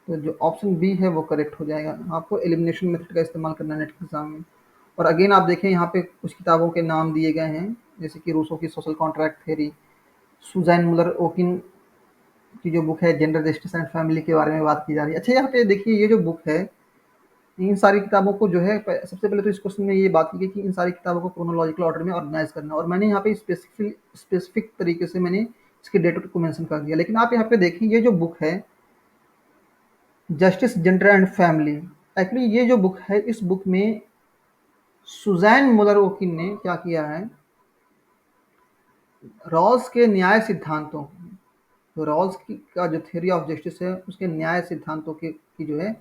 तो जो ऑप्शन बी है वो करेक्ट हो जाएगा। आपको एलिमिनेशन मेथड का इस्तेमाल करना है नेट के एग्जाम में। और अगेन आप देखें यहाँ पे कुछ किताबों के नाम दिए गए हैं, जैसे कि रूसो की सोशल कॉन्ट्रैक्ट थ्योरी, सुजैन मुलर ओकिन की जो बुक है जेंडर जस्टिस एंड फैमिली के बारे में बात की जा रही है। अच्छा, यहाँ पे देखिए ये जो बुक है, इन सारी किताबों को जो है सबसे पहले तो इस क्वेश्चन में ये बात की गई कि इन सारी किताबों को क्रोनोलॉजिकल ऑर्डर में ऑर्गेनाइज करना, और मैंने यहाँ पे स्पेसिफिक तरीके से मैंने इसके डेट को मेंशन कर दिया। लेकिन आप यहाँ पे देखिए ये जो बुक है justice gender and family, actually ये जो बुक है, इस बुक में सुजैन मुलर ओकिन ने क्या किया है, रॉल्स के न्याय सिद्धांतों, तो रॉल्स का जो थ्योरी ऑफ जस्टिस है उसके न्याय सिद्धांतों की जो है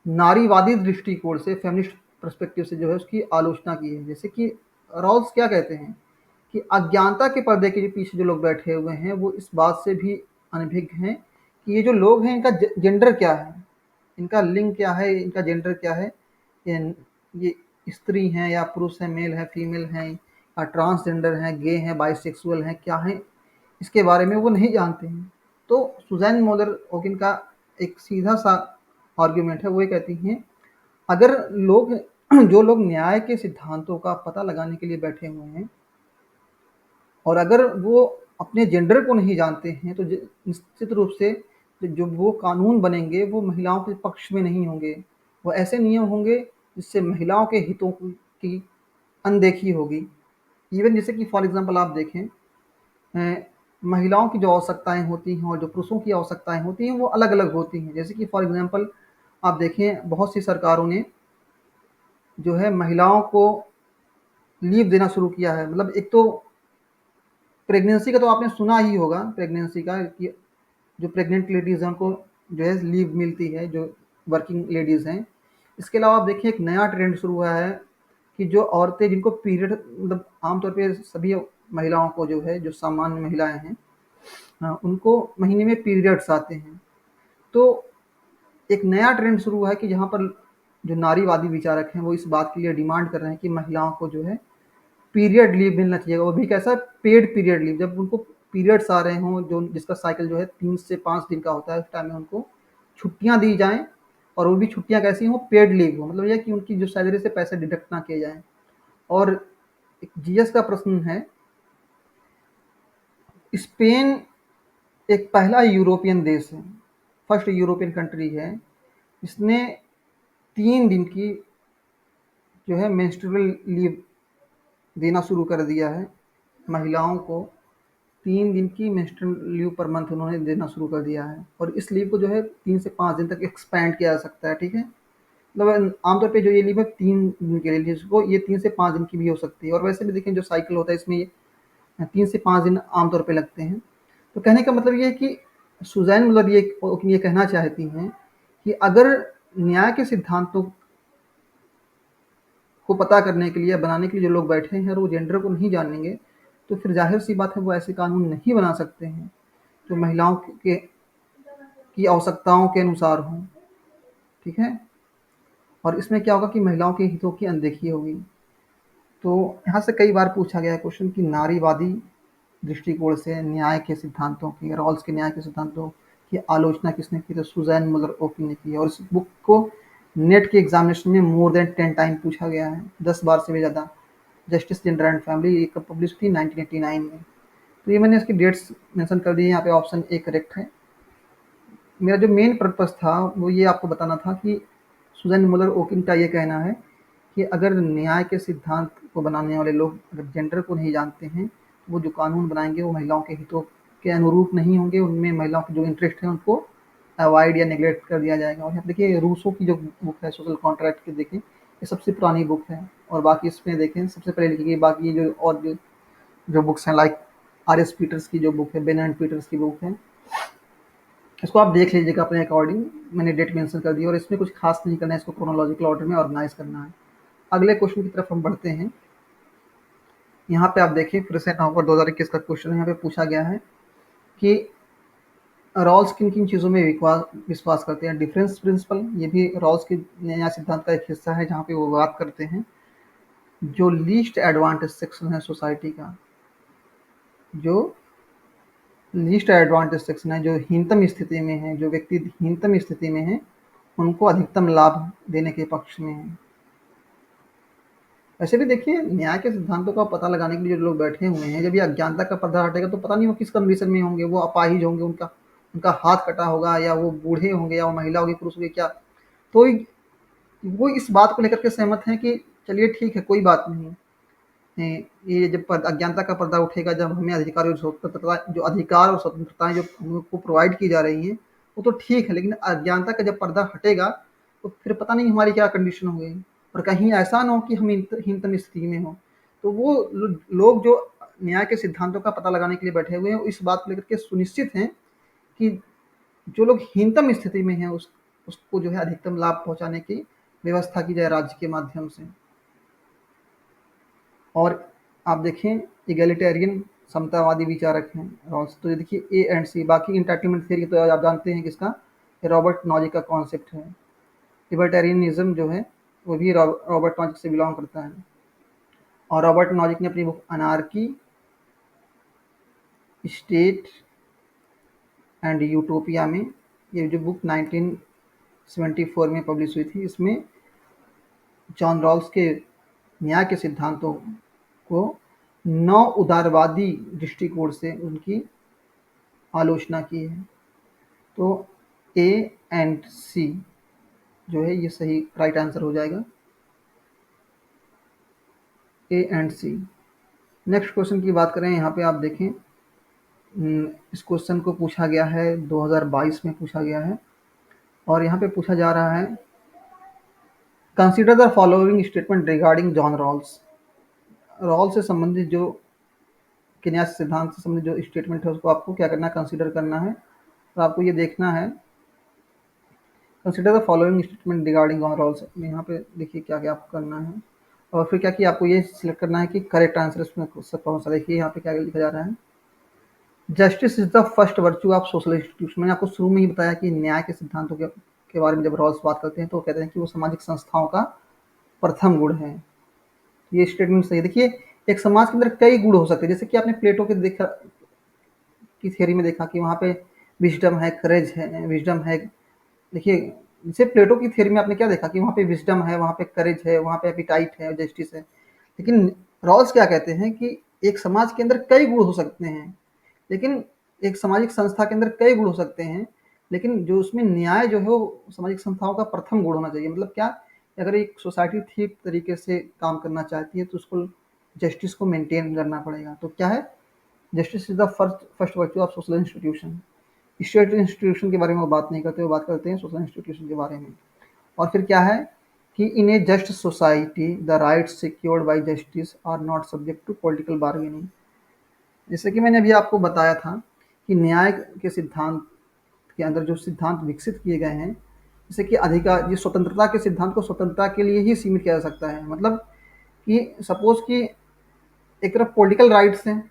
नारीवादी दृष्टिकोण से, फेमिनिस्ट पर्सपेक्टिव से जो है उसकी आलोचना की है। जैसे कि रॉल्स क्या कहते हैं कि अज्ञानता के पर्दे के पीछे जो लोग बैठे हुए हैं वो इस बात से भी अनभिज्ञ हैं कि ये जो लोग हैं इनका जेंडर क्या है, इनका लिंग क्या है, इनका जेंडर क्या है, ये स्त्री हैं या पुरुष हैं, मेल है फीमेल हैं, या ट्रांसजेंडर हैं, गे हैं, बाइसेक्सुअल हैं, क्या हैं, इसके बारे में वो नहीं जानते हैं। तो सुजैन मोलर ओकिन का एक सीधा सा आर्ग्यूमेंट है, वो ये कहती हैं अगर लोग जो लोग न्याय के सिद्धांतों का पता लगाने के लिए बैठे हुए हैं और अगर वो अपने जेंडर को नहीं जानते हैं तो निश्चित रूप से जो वो कानून बनेंगे वो महिलाओं के पक्ष में नहीं होंगे। वो ऐसे नियम होंगे जिससे महिलाओं के हितों की अनदेखी होगी। इवन जैसे कि फॉर एग्जांपल आप देखें, महिलाओं की जो आवश्यकताएं होती हैं और जो पुरुषों की आवश्यकताएं होती हैं वो अलग अलग होती हैं। जैसे कि फॉर एग्जांपल आप देखें बहुत सी सरकारों ने जो है महिलाओं को लीव देना शुरू किया है। मतलब एक तो प्रेगनेंसी का तो आपने सुना ही होगा, प्रेगनेंसी का कि जो प्रेग्नेंट लेडीज़ हैं उनको जो है लीव मिलती है, जो वर्किंग लेडीज़ हैं। इसके अलावा आप देखिए एक नया ट्रेंड शुरू हुआ है कि जो औरतें जिनको पीरियड, मतलब आमतौर पे सभी महिलाओं को जो है, जो सामान्य महिलाएं हैं, उनको महीने में पीरियड्स आते हैं। तो एक नया ट्रेंड शुरू हुआ है कि जहाँ पर जो नारीवादी विचारक हैं वो इस बात के लिए डिमांड कर रहे हैं कि महिलाओं को जो है पीरियड लीव मिलना चाहिए, वो भी कैसा, पेड पीरियड लीव। जब उनको पीरियड्स आ रहे हों, जो जिसका साइकिल जो है 3 से 5 दिन का होता है, उस टाइम में उनको छुट्टियां दी जाएं, और वो भी छुट्टियां कैसी हों, पेड लीव हो, मतलब यह कि उनकी जो सैलरी से पैसे डिडक्ट ना किए जाएं। और एक जीएस का प्रश्न है, स्पेन एक पहला यूरोपियन देश है, फर्स्ट यूरोपियन कंट्री है, इसने 3 दिन की जो है मेंस्ट्रुअल लीव देना शुरू कर दिया है। महिलाओं को 3 दिन की मेंस्ट्रुअल लीव पर मंथ उन्होंने देना शुरू कर दिया है, और इस लीव को जो है 3 से 5 दिन तक एक्सपेंड किया जा सकता है, ठीक है। मतलब आमतौर पे जो ये लीव है 3 दिन के लिए, जिसको ये 3 से 5 दिन की भी हो सकती है। और वैसे भी देखें जो साइकिल होता है इसमें ये 3 से 5 दिन आमतौर पे लगते हैं। तो कहने का मतलब ये है कि सुजैन मतलब ये कहना चाहती हैं कि अगर न्याय के सिद्धांतों को पता करने के लिए, बनाने के लिए जो लोग बैठे हैं और वो जेंडर को नहीं जानेंगे, तो फिर जाहिर सी बात है वो ऐसे कानून नहीं बना सकते हैं जो महिलाओं के की आवश्यकताओं के अनुसार हों, ठीक है। और इसमें क्या होगा कि महिलाओं के हितों की अनदेखी होगी। तो यहाँ से कई बार पूछा गया है क्वेश्चन कि नारीवादी दृष्टिकोण से न्याय के सिद्धांतों की, रॉल्स के न्याय के सिद्धांतों की आलोचना किसने की, तो सुजैन मुलर ओकिन ने की है। और इस बुक को नेट के एग्जामिनेशन में मोर देन 10 टाइम पूछा गया है, 10 बार से भी ज़्यादा। जस्टिस जेंडर एंड फैमिली ये कब पब्लिश थी, 1989 में। तो ये मैंने इसकी डेट्स मेंशन कर दी है, यहाँ पे ऑप्शन ए करेक्ट है। मेरा जो मेन पर्पस था वो ये आपको बताना था कि सुजैन मुलर ओकिन का ये कहना है कि अगर न्याय के सिद्धांत को बनाने वाले लोग अगर जेंडर को नहीं जानते हैं, तो वो जो कानून बनाएंगे वो महिलाओं के हितों के अनुरूप नहीं होंगे, उनमें महिलाओं के जो इंटरेस्ट हैं उनको अवॉइड या नेग्लेक्ट कर दिया जाएगा। और यहाँ देखिए रूसो की जो बुक है सोशल कॉन्ट्रैक्ट की, देखिए ये सबसे पुरानी बुक है, और बाकी इसमें देखें सबसे पहले लिखी गई। बाकी जो और जो बुक्स हैं लाइक आर एस पीटर्स की जो बुक है, बेन एंड पीटर्स की बुक है, इसको आप देख लीजिएगा अपने अकॉर्डिंग, मैंने डेट मेंशन कर दी और इसमें कुछ खास नहीं करना है, इसको क्रोनोलॉजिकल ऑर्डर में ऑर्गेनाइज करना है। अगले क्वेश्चन की तरफ हम बढ़ते हैं। यहाँ पे आप देखिए फिर से नवंबर 2021 का क्वेश्चन यहाँ पे पूछा गया है कि रॉल्स किन किन चीज़ों में विश्वास करते हैं। डिफरेंस प्रिंसिपल, ये भी रॉल्स के न्याय सिद्धांत का एक हिस्सा है, जहाँ पे वो बात करते हैं जो लीस्ट एडवांटेज सेक्शन है सोसाइटी का, जो लीस्ट एडवांटेज सेक्शन है, जो हीनतम स्थिति में है, जो व्यक्ति हीनतम स्थिति में है, उनको अधिकतम लाभ देने के पक्ष में है। वैसे भी देखिए, न्याय के सिद्धांतों का पता लगाने के लिए जो लोग बैठे हुए हैं, जब ये अज्ञानता का पर्दा हटेगा तो पता नहीं वो किस कंडीशन में होंगे, वो अपाहिज होंगे, उनका उनका हाथ कटा होगा, या वो बूढ़े होंगे, या वो महिला होगी, पुरुष होगी, क्या। तो वो इस बात को लेकर के सहमत हैं कि चलिए ठीक है, कोई बात नहीं, ये जब अज्ञानता का पर्दा उठेगा, जब हमें अधिकार और स्वतंत्रता, जो अधिकार और स्वतंत्रताएं जो हमको प्रोवाइड की जा रही हैं, वो तो ठीक है, लेकिन अज्ञानता का जब पर्दा हटेगा तो फिर पता नहीं हमारी क्या कंडीशन हो गई, और कहीं ऐसा ना हो कि हम हीनतम स्थिति में हो। तो वो लोग जो न्याय के सिद्धांतों का पता लगाने के लिए बैठे हुए हैं, इस बात को लेकर के सुनिश्चित हैं कि जो लोग हीनतम स्थिति में हैं, उसको जो है अधिकतम लाभ पहुंचाने की व्यवस्था की जाए राज्य के माध्यम से। और आप देखें, इगैलिटेरियन समतावादी विचारक हैं रॉल्स। तो ये देखिए ए एंड सी, बाकी इंटाइटलमेंट थ्योरी तो आप जानते हैं किसका, रॉबर्ट नॉजिक का कॉन्सेप्ट है। लिबर्टेरियनिज्म जो है वो भी रॉबर्ट नॉजिक से बिलोंग करता है। और रॉबर्ट नॉजिक ने अपनी book anarchy, state and utopia में, ये जो बुक 1974 में पब्लिश हुई थी, इसमें जॉन रॉल्स के न्याय के सिद्धांतों को 9 उदारवादी दृष्टिकोण से उनकी आलोचना की है। तो ए एंड सी जो है ये सही राइट आंसर हो जाएगा, A and C. Next question की बात करें, यहाँ पे आप देखें, इस क्वेश्चन को पूछा गया है 2022 में पूछा गया है, और यहाँ पे पूछा जा रहा है consider the following statement regarding John Rawls. Rawls से संबंधित जो न्याय सिद्धांत से संबंधित जो स्टेटमेंट है, उसको आपको क्या करना है, कंसीडर करना है। तो आपको ये देखना है, consider the following statement regarding John Rawls, यहाँ पे देखिए क्या क्या आपको करना है, और फिर क्या कि आपको ये सिलेक्ट करना है कि करेक्ट आंसर इसमें कौन सा। देखिए यहाँ पे क्या लिखा जा रहा है, justice is the first virtue of social institution. मैंने आपको शुरू में ही बताया कि न्याय के सिद्धांतों के बारे में जब रॉल्स बात करते हैं तो कहते हैं कि वो सामाजिक संस्थाओं का प्रथम गुण है। ये स्टेटमेंट सही है। देखिए, एक समाज के अंदर कई गुण हो सकते हैं, जैसे कि आपने प्लेटो के देखा की थियोरी में देखा कि वहाँ पे विजडम है, करेज है, विजडम है। देखिए, जैसे प्लेटो की थियोरी में आपने क्या देखा कि वहाँ पे विजडम है, वहाँ पे करेज है, वहाँ पे एपिटाइट है, जस्टिस है। लेकिन रॉल्स क्या कहते हैं कि एक समाज के अंदर कई गुण हो सकते हैं, लेकिन एक सामाजिक संस्था के अंदर कई गुण हो सकते हैं, लेकिन जो उसमें न्याय जो है वो सामाजिक संस्थाओं का प्रथम गुण होना चाहिए। मतलब क्या, अगर एक सोसाइटी ठीक तरीके से काम करना चाहती है तो उसको जस्टिस को मेंटेन करना पड़ेगा। तो क्या है, justice is the first virtue of social institution. State institution के बारे में वो बात नहीं करते, वो बात करते हैं सोशल इंस्टीट्यूशन के बारे में। और फिर क्या है कि in a just society the rights secured by justice are not subject to political bargaining. जैसे कि मैंने अभी आपको बताया था कि न्याय के सिद्धांत के अंदर जो सिद्धांत विकसित किए गए हैं, जैसे कि अधिकार, ये स्वतंत्रता के सिद्धांत को स्वतंत्रता के लिए ही सीमित किया जा सकता है। मतलब कि सपोज कि एक तरफ पॉलिटिकल राइट्स हैं,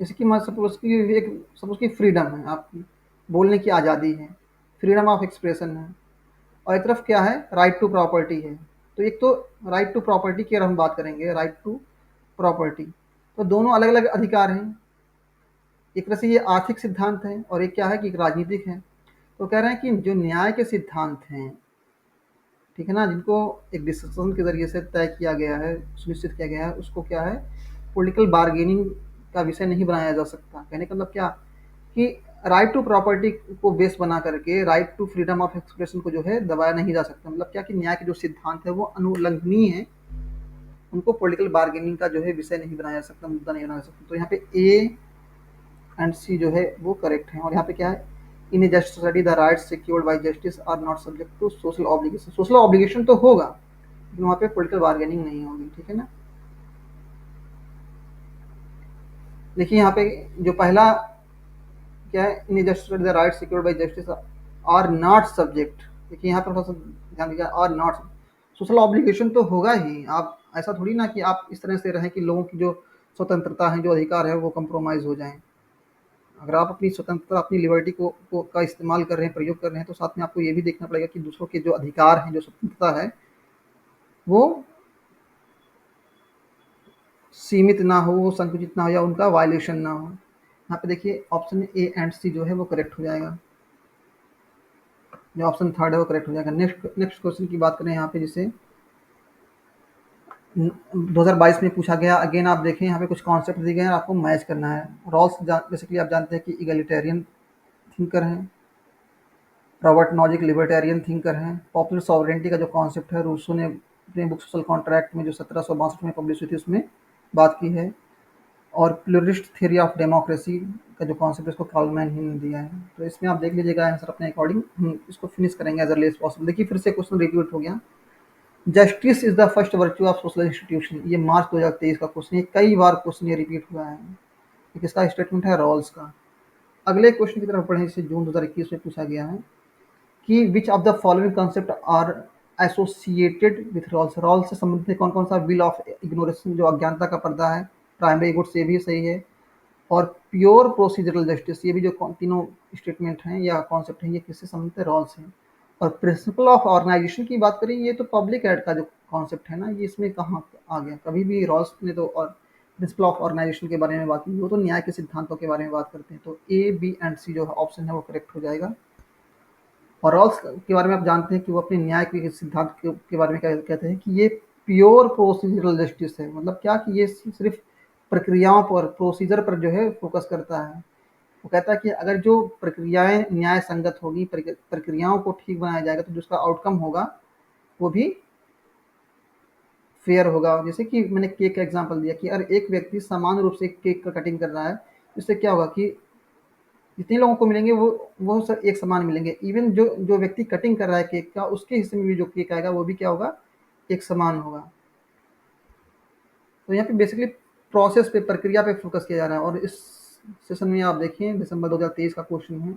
जैसे कि सपोज की फ्रीडम है, आपकी बोलने की आज़ादी है, फ्रीडम ऑफ एक्सप्रेशन है, और एक तरफ क्या है, राइट टू प्रॉपर्टी है। तो एक तो राइट टू प्रॉपर्टी की अगर हम बात करेंगे, राइट टू प्रॉपर्टी, तो दोनों अलग अलग अधिकार हैं। एक तरह से ये आर्थिक सिद्धांत है, और एक क्या है कि एक राजनीतिक है। तो कह रहे हैं कि जो न्याय के सिद्धांत हैं, ठीक है ना, जिनको एक डिस्कशन के जरिए से तय किया गया है, सुनिश्चित किया गया है, उसको क्या है, पॉलिटिकल बार्गेनिंग का विषय नहीं बनाया जा सकता। कहने का मतलब क्या कि राइट टू प्रॉपर्टी को बेस बना करके right to freedom of expression को जो है दबाया नहीं जा सकता। मतलब क्या कि न्याय के जो सिद्धांत है वो अनुल्लंघनीय है, उनको पॉलिटिकल बार्गेनिंग का जो है विषय नहीं बनाया जा सकता, मुद्दा नहीं बनाया जा सकता। तो यहाँ पे ए एंड सी जो है वो करेक्ट है। और यहाँ पे क्या है, in a just society the rights secured by justice are not subject to social obligation. Social obligation तो होगा, लेकिन वहाँ पे पॉलिटिकल बार्गेनिंग नहीं होगी, ठीक है ना। देखिए यहाँ पे जो पहला क्या है, in justice the right secured by justice are not subject. देखिए यहाँ पर थोड़ा सा ध्यान दीजिए, आर नॉट, सोशल ऑब्लिगेशन तो होगा ही। आप ऐसा थोड़ी ना कि आप इस तरह से रहें कि लोगों की जो स्वतंत्रता है, जो अधिकार है, वो कंप्रोमाइज़ हो जाएँ। अगर आप अपनी स्वतंत्रता, अपनी लिबर्टी को का इस्तेमाल कर रहे हैं, प्रयोग कर रहे हैं, तो साथ में आपको ये भी देखना पड़ेगा कि दूसरों के जो अधिकार हैं, जो स्वतंत्रता है, वो सीमित ना हो, वो संकुचित ना हो, या उनका वायलेशन ना हो। यहाँ पे देखिए ऑप्शन ए एंड सी जो है वो करेक्ट हो जाएगा। जो ऑप्शन थर्ड है वो करेक्ट हो जाएगा। नेक्स्ट नेक्स्ट क्वेश्चन की बात करें यहाँ पे, जिसे 2022 में पूछा गया। अगेन आप देखें यहाँ पे कुछ कॉन्सेप्ट दिए गए हैं, आपको मैच करना है। रॉल्स बेसिकली आप जानते हैं कि इगलिटेरियन थिंकर हैं। रॉबर्ट नॉजिक लिबर्टेरियन थिंकर हैं। पॉपुलर सॉवरेंटी का जो कॉन्सेप्ट है, रूसो ने अपने बुक सोशल कॉन्ट्रैक्ट में जो 1762 में पब्लिश हुई थी उसमें बात की है। और प्लूरिस्ट थ्योरी ऑफ डेमोक्रेसी का जो कॉन्सेप्ट है, इसको कार्लमैन ही ने दिया है। तो इसमें आप देख लीजिएगा आंसर अपने अकॉर्डिंग। हम इसको फिनिश करेंगे एज अर्ली एज पॉसिबल। देखिए फिर से क्वेश्चन रिपीट हो गया। Justice is the first virtue of social institution, ये मार्च 2023 का क्वेश्चन है। कई बार क्वेश्चन ये रिपीट हुआ है। ये किसका स्टेटमेंट है? रॉल्स का। अगले क्वेश्चन की तरफ बढ़ें, जिसे जून 2021 में पूछा गया है कि which of the following concept are associated with Rawls. Rawls से संबंधित कौन कौन सा? विल ऑफ इग्नोरेंस, जो अज्ञानता का पर्दा है। प्राइमरी गुड्स, ये भी सही है। और प्योर प्रोसीजरल जस्टिस, ये भी जो तीनों स्टेटमेंट हैं या कॉन्सेप्ट हैं, ये किससे संबंधित है? रॉल्स हैं। और प्रिंसिपल ऑफ ऑर्गेनाइजेशन की बात करें, ये तो पब्लिक एड का जो कॉन्सेप्ट है ना, ये इसमें कहाँ आ गया? कभी भी रॉल्स ने तो और प्रिंसिपल ऑफ ऑर्गेनाइजेशन के बारे में बात की, वो तो न्याय के सिद्धांतों के बारे में बात करते हैं। तो ए बी एंड सी जो ऑप्शन है वो करेक्ट हो जाएगा। और रॉल्स के बारे में आप जानते हैं कि वो अपने न्याय के सिद्धांत के बारे में क्या कहते हैं कि ये प्योर प्रोसीजरल जस्टिस है। मतलब क्या कि ये सिर्फ प्रक्रियाओं पर, प्रोसीजर पर जो है फोकस करता है। वो कहता है कि अगर जो प्रक्रियाएं न्याय संगत होगी, प्रक्रियाओं को ठीक बनाया जाएगा, तो जिसका आउटकम होगा वो भी फेयर होगा। जैसे कि मैंने केक का एग्जांपल दिया कि अगर एक व्यक्ति समान रूप से केक का कटिंग कर रहा है, इससे क्या होगा कि जितने लोगों को मिलेंगे वो सब एक समान मिलेंगे। इवन जो जो व्यक्ति कटिंग कर रहा है केक का, उसके हिस्से में भी जो केक आएगा वो भी क्या होगा? एक समान होगा। तो यहाँ पे बेसिकली प्रोसेस पे, प्रक्रिया पे फोकस किया जा रहा है। और इस सेशन में आप देखिए दिसंबर 2023 का क्वेश्चन है,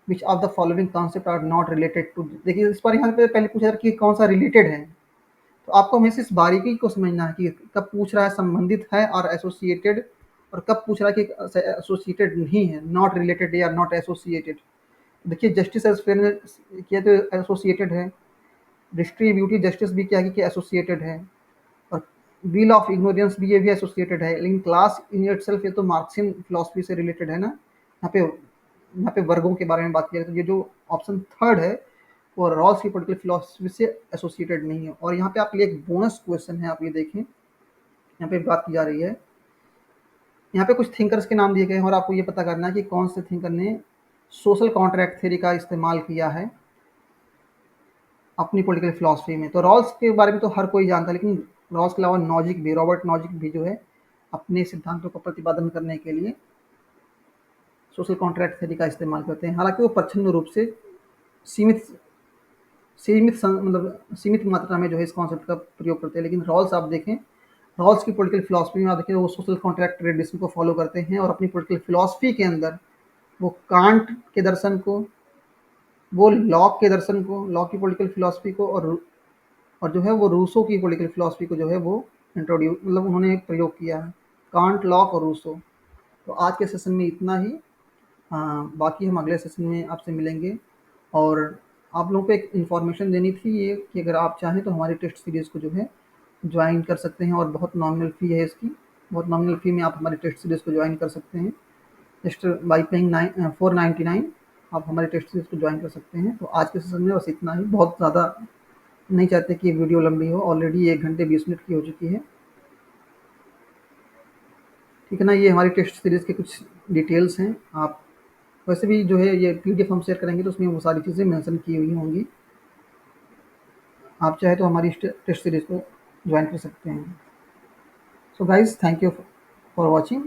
which of the following concept are not related to. देखिए इस पर यहाँ पे पहले पूछा जा रहा है कि कौन सा रिलेटेड है। तो आपको हमेशा इस बारीकी को समझना है कि कब पूछ रहा है संबंधित है और एसोसिएटेड, और कब पूछ रहा है कि एसोसिएटेड नहीं है, नॉट रिलेटेड या नॉट एसोसिएटेड। देखिए जस्टिस एज फेयरनेस किया तो एसोसिएटेड है। डिस्ट्रीब्यूटिव जस्टिस भी क्या है कि एसोसिएटेड है। और व्हील ऑफ इग्नोरेंस भी, ये भी एसोसिएटेड है। लेकिन क्लास इन इटसेल्फ, ये तो मार्क्सियन फिलॉसफी से रिलेटेड है ना। यहाँ पे वर्गों के बारे में बात की जाए तो ये जो ऑप्शन थर्ड है वो रॉल्स की पोलिटिकल फिलॉसफी से एसोसिएटेड नहीं है। और यहाँ पे आपके लिए एक बोनस क्वेश्चन है, आप ये देखें। यहाँ पे बात की जा रही है, यहाँ पे कुछ थिंकर्स के नाम दिए गए हैं और आपको ये पता करना है कि कौन से थिंकर ने सोशल कॉन्ट्रैक्ट थ्योरी का इस्तेमाल किया है अपनी पॉलिटिकल फिलॉसफी में। तो रॉल्स के बारे में तो हर कोई जानता है, लेकिन रॉल्स के अलावा नॉजिक भी, रॉबर्ट नॉजिक भी जो है अपने सिद्धांतों का प्रतिपादन करने के लिए सोशल कॉन्ट्रैक्ट थ्योरी का इस्तेमाल करते हैं। हालांकि वो प्रच्छन्न रूप से सीमित मतलब सीमित मात्रा में जो है इस कॉन्सेप्ट का प्रयोग करते हैं। लेकिन रॉल्स आप देखें, रॉल्स की पॉलिटिकल फिलॉसफी में आप देखें वो सोशल कॉन्ट्रैक्ट ट्रेडिशन को फॉलो करते हैं और अपनी पॉलिटिकल फिलॉसफी के अंदर वो कांट के दर्शन को, वो लॉक के दर्शन को, लॉक की पॉलिटिकल फिलॉसफी को, और जो है वो रूसो की पॉलिटिकल फिलॉसफी को जो है वो इंट्रोड्यूस, मतलब उन्होंने प्रयोग किया है। कांट, लॉक और रूसो। तो आज के सेशन में इतना ही। बाकी हम अगले सेशन में आपसे मिलेंगे। और आप लोगों को एक इन्फॉर्मेशन देनी थी ये कि अगर आप चाहें तो हमारी टेस्ट सीरीज़ को जो है ज्वाइन कर सकते हैं। और बहुत नॉमिनल फ़ी है इसकी, बहुत नॉमिनल फ़ी में आप हमारी टेस्ट सीरीज़ को ज्वाइन कर सकते हैं। जस्ट बाई पेइंग 499 आप हमारी टेस्ट सीरीज़ को ज्वाइन कर सकते हैं। तो आज के सेशन में बस इतना ही। बहुत ज़्यादा नहीं चाहते कि ये वीडियो लंबी हो, ऑलरेडी 1 घंटे 20 मिनट की हो चुकी है। ठीक है ना, ये हमारी टेस्ट सीरीज़ के कुछ डिटेल्स हैं। आप वैसे भी जो है ये पीडीएफ हम शेयर करेंगे तो उसमें वो सारी चीज़ें मेंशन की हुई होंगी। आप चाहे तो हमारी टेस्ट सीरीज़ को ज्वाइन कर सकते हैं। So guys, thank you for watching.